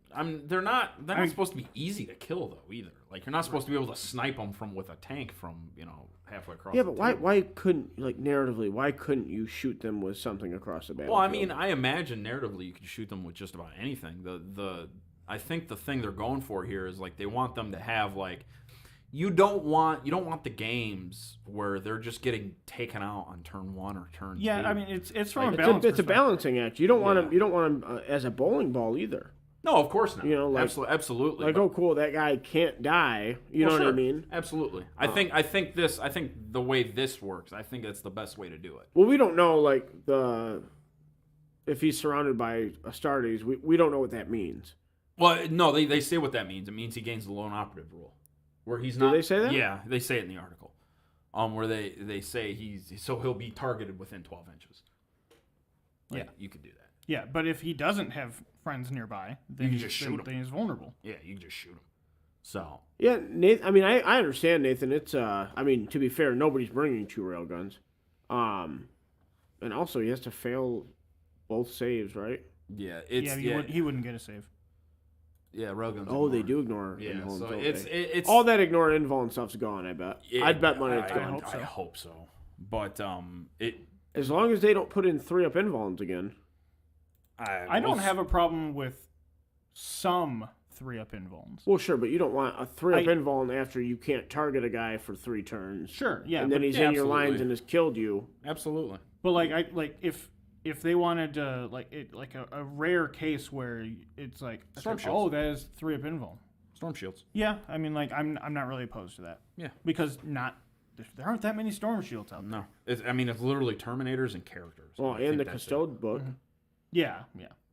They're not supposed to be easy to kill though either. Like you're not supposed to be able to snipe them with a tank from halfway across. Yeah, the but why? table. Why couldn't narratively? Why couldn't you shoot them with something across the battlefield? Well, I mean, I imagine narratively you could shoot them with just about anything. I think the thing they're going for here is like they want them to have like you don't want the games where they're just getting taken out on turn 1 or turn 2. Yeah, I mean it's from Like, a it's balance. a perspective. balancing act. You don't want Yeah. them. You don't want them as a bowling ball either. No, of course not. Like- absolutely. Like, But- oh, cool, that guy can't die. You know Well, what I sure. mean? Absolutely. I think the way this works, I think that's the best way to do it. Well, we don't know like if he's surrounded by Astartes. We don't know what that means. Well, no, they say what that means. It means he gains the lone operative rule, where he's Do not. they say that? Yeah, they say it in the article, where they say he'll be targeted within 12 inches. Like, Yeah. you could do that. Yeah, but if he doesn't have friends nearby, then can just shoot him. Then he's vulnerable. Yeah, you can just shoot him. So Yeah, Nathan. I mean, I understand, Nathan. It's I mean, to be fair, nobody's bringing 2 railguns. And also he has to fail both saves, right? yeah, it's He wouldn't get a save. railguns. Oh, they ignore. do ignore Yeah, invulns, so don't it's they? it's all that ignore invuln stuff's gone. I bet. yeah, I'd bet money it's I gone. hope so. But As long as they don't put in 3-up invulns again. I don't have a problem with some 3-up invulns. Well, sure, but you don't want a 3-up I- invuln after you can't target a guy for 3 turns. Sure, yeah, and then but, he's yeah, in your absolutely. lines and has killed you. absolutely. but like if they wanted to like a rare case where it's like Storm oh shields. that is 3-up invuln. Storm shields. Yeah, I mean like I'm not really opposed to that. Yeah. because there aren't that many storm shields out there. No, it's literally Terminators and characters. Well, I and the think that's it. Custode book. Yeah.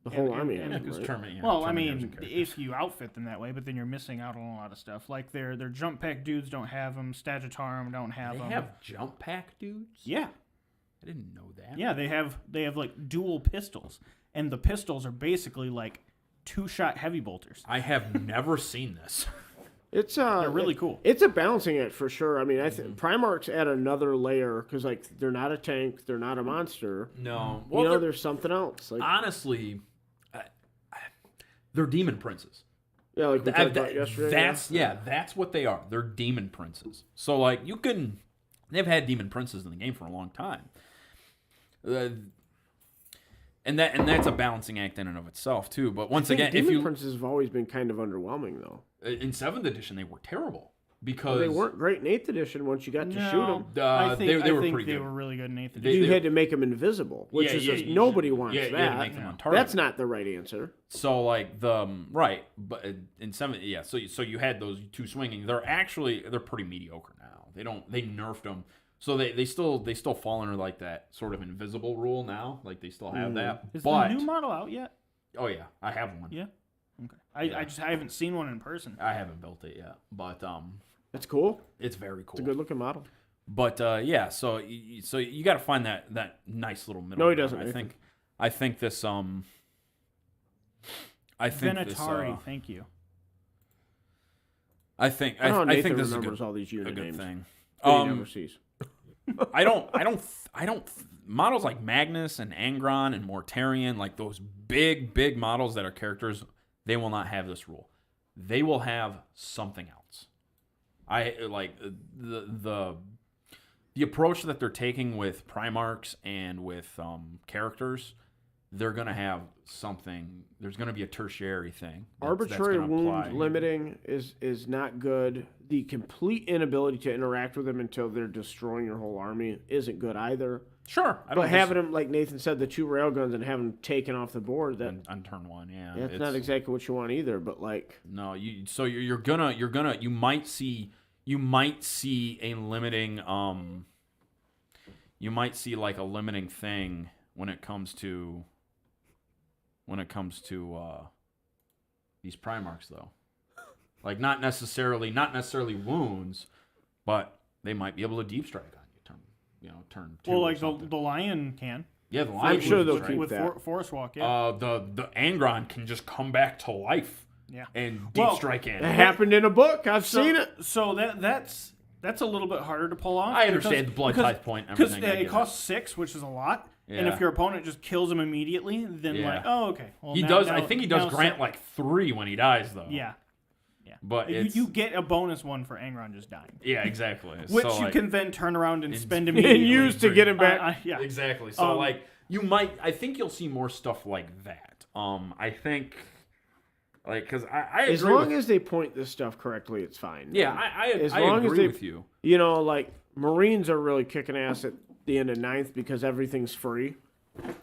The whole army and- has Because them, right? Terminator. Well, I Terminators mean, and characters. if you outfit them that way, but then you're missing out on a lot of stuff. Like their jump pack dudes don't have them. Stagitarum don't have They them. have jump pack dudes. Yeah, I didn't know that. yeah. They have like dual pistols, and the pistols are basically like 2-shot heavy bolters. I have never seen this. It's They're really cool. It's a balancing act for sure. I mean, I think Primarchs add another layer because like they're not a tank, they're not a monster. No, You know, there's something else. Like honestly, they're demon princes. yeah, like we talked about yesterday. That's what they are. They're demon princes. So like they've had demon princes in the game for a long time. And that's a balancing act in and of itself too. But once again, if Demon you Princes have always been kind of underwhelming though. in 7th edition they were terrible because Well, they weren't great in 8th edition once you got to shoot them. I think they were think pretty they good. were really good in 8th They- edition. You had to make them invisible, which Yeah, is yeah, just you nobody should- wants yeah, you that. had to make them untargetable. That's not the right answer. So like right, but in 7, yeah. So you had those 2 swinging. They're pretty mediocre now. They nerfed them. So they still fall under like that sort of invisible rule now. Like they still have that. Is But the new model out yet? oh yeah, I have one. Yeah. Okay. I haven't seen one in person. I haven't built it yet, but That's cool. it's very cool. It's a good looking model. But yeah, so you got to find that nice little middle. No, he ground. doesn't, I think this Venatari, thank you. I think I don't know how I Nathan think this is a remembers good, all these a unit good names. thing. That he never sees. I don't models like Magnus and Angron and Mortarion, like those big models that are characters, they will not have this rule. They will have something else. I like the approach that they're taking with Primarchs and with characters they're gonna have something. There's gonna be a tertiary thing. Arbitrary that's gonna wound apply. limiting is not good. The complete inability to interact with them until they're destroying your whole army isn't good either. Sure, I don't. But having them, like Nathan said, the 2 railguns and having them taken off the board, that on turn 1, yeah, that's not exactly what you want either. But like, no, you're gonna you might see a limiting you might see like a limiting thing when it comes to these Primarchs though. Like not necessarily wounds, but they might be able to deep strike on you turn 2. Well, like the lion can. Yeah, the lion I'm sure they'll can keep with that. Forest Walk, yeah. the Angron can just come back to life Yeah. and deep strike in. it happened in a book. I've seen it. So that's a little bit harder to pull off. I understand the blood tithe point and Because everything. I it get costs 6, which is a lot. And Yeah. if your opponent just kills him immediately, then Yeah. like, oh, okay. Well, He now- does. now- I think he does now grant set- like 3 when he dies, though. Yeah. but You, it's, you get a bonus one for Angron just dying, yeah, exactly. which So, you like, can then turn around and spend And immediately. use to get him back. Yeah. exactly. So like you might. I think you'll see more stuff like that. I think like because I As agree long with, as they point this stuff correctly, it's fine. yeah as I long as agree they- with you. You know, like Marines are really kicking ass at the end of 9th because everything's free.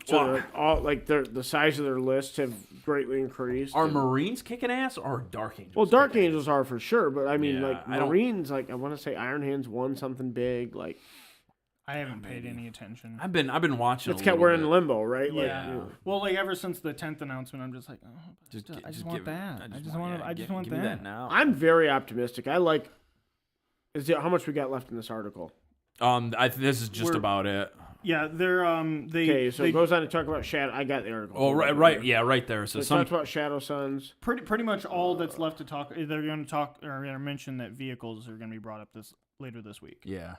So Well, they're all like the size of their lists have greatly increased. Are and- Marines kicking ass or Dark Angels? well, Dark kicking ass? Angels are for sure, but I mean, Yeah, like I don't- Marines, like I want to say Iron Hands won something big. Like I haven't paid any attention. I've been watching. it's a kind little we're in bit. limbo, right? Like, Yeah. you know, Well, like ever since the 10th announcement, I'm just like, oh, I just want give- that. I just want give me that now. I'm very optimistic. I like. Is it how much we got left in this article? This is just We're- about it. Yeah, they're they. Okay, so they it goes on to talk about Shadow. I got the article. Oh, right, yeah, right there. So So it some talks about Shadow Suns. pretty much all that's left to talk. They're going to talk or going to mention that vehicles are going to be brought up later this week. yeah.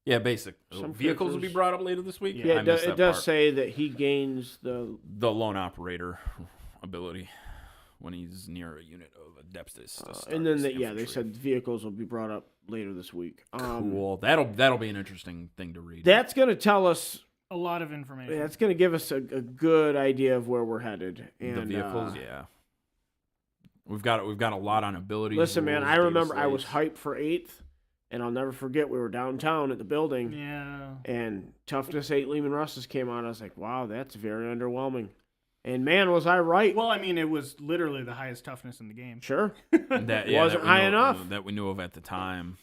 Basic Some vehicles will be characters- brought up later this week. Yeah, I missed it that does part. say that he gains the. Lone operator ability when he's near a unit of adeptus. to start And then his they infantry. said vehicles will be brought up later this week. Cool. That'll be an interesting thing to read. That's going to tell us. A lot of information. That's going to give us a good idea of where we're headed. And the vehicles, yeah. We've got a lot on abilities. Listen, man, rules, I data remember I was slates. hyped for 8th, and I'll never forget we were downtown at the building, Yeah. and Toughness 8 Lehman Russes came on. I was like, wow, that's very underwhelming. And man, was I right. Well, I mean, it was literally the highest toughness in the game. Sure. That wasn't we high knew- enough. that we knew of at the time.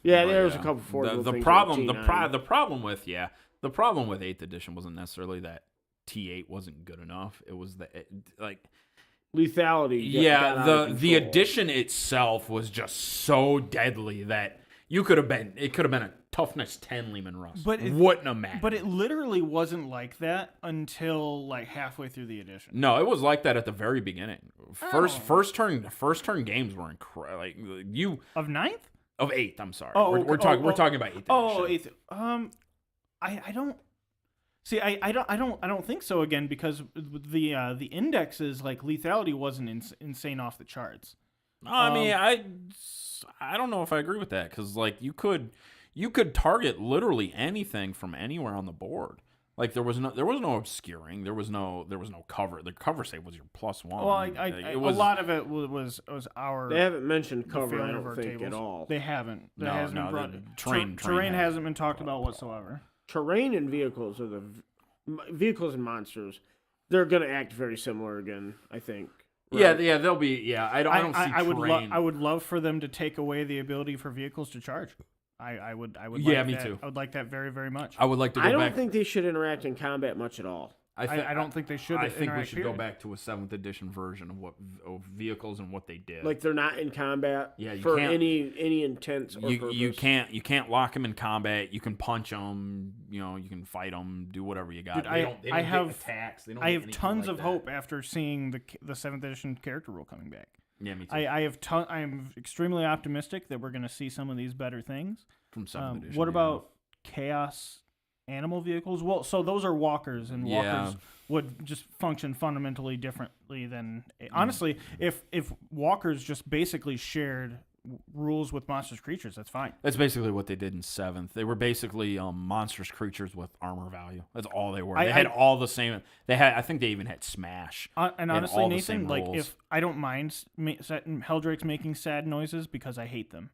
Yeah, But, there was a couple four The things problem, like the problem with 8th edition wasn't necessarily that T8 wasn't good enough. It was lethality. got out of the control. edition itself was just so deadly that it could have been a toughness 10 Lehman Russ. But it- wouldn't have mattered. But it literally wasn't like that until like halfway through the edition. No, it was like that at the very beginning. First turn games were incredible. Like Of 9th? of 8th. I'm sorry. Oh, we're talking about 8th. Oh, edition. 8th. I don't see. I don't think so. Again, because the indexes like lethality wasn't insane off the charts. I mean, I don't know if I agree with that because like you could target literally anything from anywhere on the board. Like there was no obscuring. There was no cover. The cover save was your +1. Well, a lot of it was our. They haven't mentioned the cover, I failure of don't our think, tables. at all. They haven't. That No, hasn't no, been brought. the terrain terrain has- hasn't been talked about whatsoever. Terrain and vehicles are vehicles and monsters. They're going to act very similar again, I think. Yeah, Right? yeah, they'll be. Yeah, I don't see I would terrain. I would love for them to take away the ability for vehicles to charge. I would. Yeah, like me that. too. I would like that very, very much. I would like to go I don't back. think they should interact in combat much at all. I don't think they should. I think we interact, should go period. back to a 7th edition version of vehicles and what they did. Like they're not in combat Yeah, you for can't- any intent or you purpose. can't lock them in combat. You can punch them. You can fight them. Do whatever you got. Dude, they I- don't, they I don't have- get attacks. They don't I get have anything tons like of that. hope after seeing the 7th edition character rule coming back. Yeah, me too. I'm extremely optimistic that we're going to see some of these better things. From 7th edition. What yeah. about chaos animal vehicles? Well, so those are walkers, and walkers would just function fundamentally differently than honestly. If walkers just basically shared rules with monstrous creatures. That's fine. That's basically what they did in 7th. They were basically monstrous creatures with armor value. That's all they were. They had all the same. I think they even had Smash. And honestly, all the Nathan, same like rules. if I don't mind Helldrakes making sad noises because I hate them.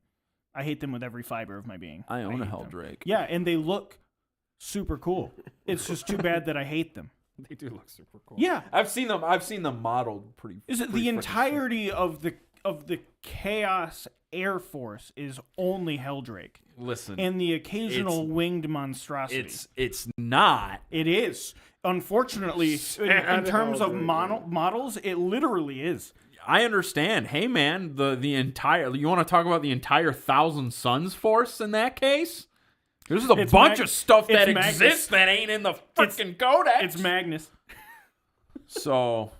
I hate them with every fiber of my being. I own a hate them. Helldrake. Yeah, and they look super cool. It's just too bad that I hate them. They do look super cool. Yeah. I've seen them modeled pretty. Is it pretty the freaking entirety of the Chaos Air Force is only Helldrake, sick. Listen, and the occasional it's- winged monstrosity. it's not. It is. Unfortunately, in terms of models, it literally is. I understand. Hey man, the entire. You want to talk about the entire Thousand Suns force in that case? There's a It's bunch of stuff that it's Magnus. exists that ain't in the freaking codex. It's Magnus. So,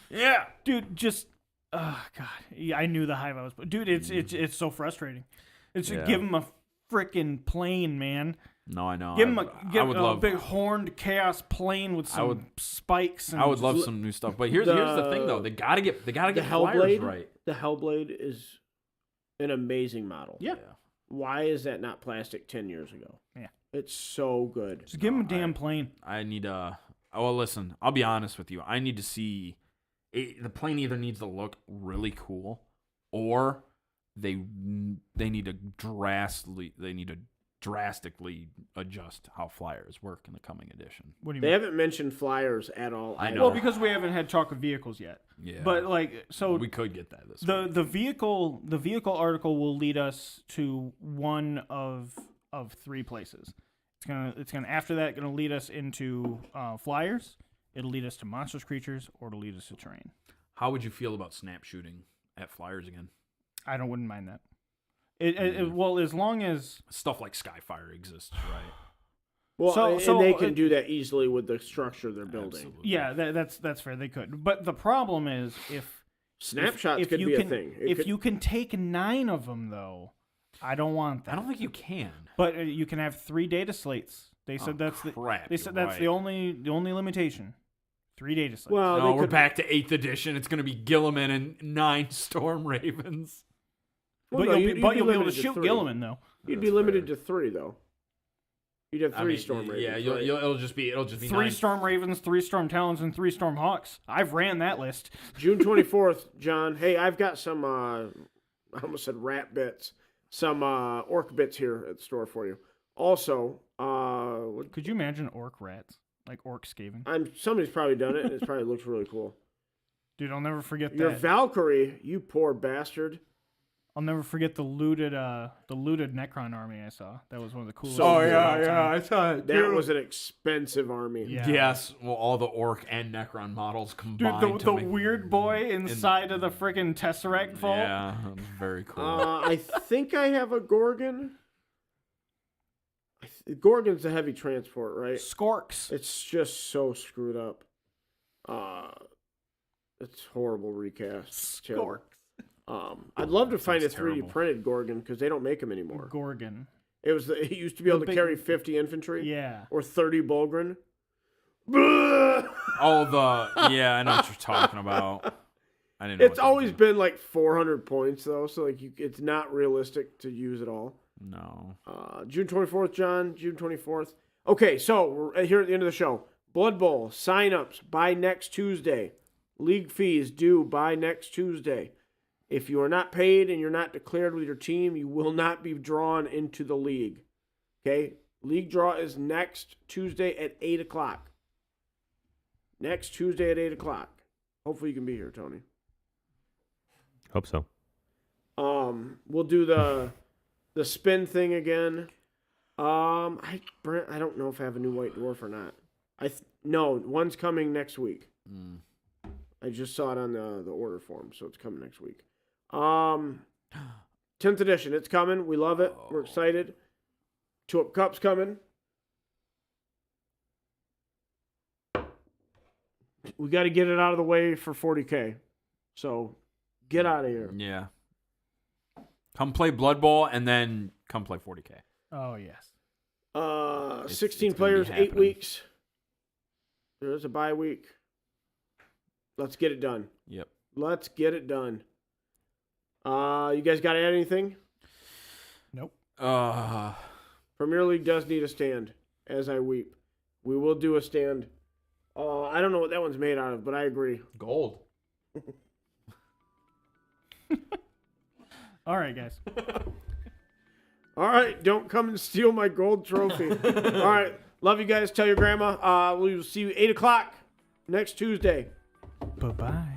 yeah. Dude, just oh god, yeah, I knew the hive I was. Dude, it's so frustrating. It's Yeah. give him a freaking plane, man. No, I know. Give him I would a love. big horned chaos plane with some would- spikes. And I would love some new stuff, but here's the thing though. They gotta get The flyers Hellblade, right. the Hellblade is an amazing model. Yeah. Why is that not plastic 10 years ago? Yeah. It's so good. Just give him a damn plane. I need well, listen. I'll be honest with you. I need to see. The plane either needs to look really cool, or they need to drastically adjust how flyers work in the coming edition. What do you They mean? haven't mentioned flyers at all. I either. know. Well, because we haven't had talk of vehicles yet. Yeah, But like, so we could get that this the vehicle article will lead us to one of 3 places. It's gonna after that gonna lead us into flyers. It'll lead us to monstrous creatures, or it'll lead us to terrain. How would you feel about snap shooting at flyers again? Wouldn't mind that. Well, as long as Stuff like Skyfire exists, right? Well, so- and they can do that easily with the structure they're building. Absolutely. yeah, that's fair. They could, but the problem is if Snapshots if could you be can, a thing. If you can take 9 of them, though, I don't want that. I don't think you can. But you can have 3 data slates. They said that's crap, They said you're that's right. the only limitation. 3 data slates. well, No, they we're could, back to 8th edition. It's going to be Gilliman and 9 Storm Ravens. well, but no, you'll be able to limited shoot 3. Gilliman though. You'd That's be limited fair. to 3 though. You'd have 3 Storm Ravens. Yeah, right? it'll just be 3 9. Storm Ravens, 3 Storm Talons, and 3 Storm Hawks. I've ran that list. June 24th, John. Hey, I've got some. I almost said rat bits. Some orc bits here at the store for you. Also, Could you imagine orc rats? Like orc scaving? somebody's probably done it, and it probably looks really cool. Dude, I'll never forget Your that. Valkyrie, you poor bastard. I'll never forget the looted Necron army I saw. That was one of the coolest. So things of all time. I saw it. That was an expensive army. Yeah. Yes, well, all the Orc and Necron models Dude, combined. the to make- weird boy inside of the freaking Tesseract vault. Yeah, that was very cool. I think I have a Gorgon. Gorgon's a heavy transport, right? Skorks. It's just so screwed up. It's horrible recast. It's terrible. I'd love to find a Sounds 3D terrible. printed Gorgon because they don't make them anymore. Gorgon. It used to be able to big- carry 50 infantry Yeah. or 30 Bulgrin. Yeah, I know what you're talking about. I didn't know It's what that always was. been like 400 points though, so like it's not realistic to use it all. No. June 24th, John. June 24th. Okay, so we're here at the end of the show. Blood Bowl signups by next Tuesday. League fees due by next Tuesday. If you are not paid and you're not declared with your team, you will not be drawn into the league. Okay? League draw is next Tuesday at 8 o'clock. Next Tuesday at 8 o'clock. Hopefully you can be here, Tony. Hope so. We'll do the spin thing again. Brent, I don't know if I have a new White Dwarf or not. No, one's coming next week. I just saw it on the order form, so it's coming next week. 10th edition, it's coming. We love it. We're excited. Tulip Cup's coming. We got to get it out of the way for 40K. So get out of here. Yeah. Come play Blood Bowl and then come play 40K. Oh yes. 16 it's gonna be players, 8 happening. weeks. There's a bye week. Let's get it done. Yep. Let's get it done. You guys got to add anything? Nope. Premier League does need a stand, as I weep. We will do a stand. I don't know what that one's made out of, but I agree. Gold. All right, guys. All right, don't come and steal my gold trophy. All right, love you guys. Tell your grandma. We will see you 8 o'clock next Tuesday. Bye-bye.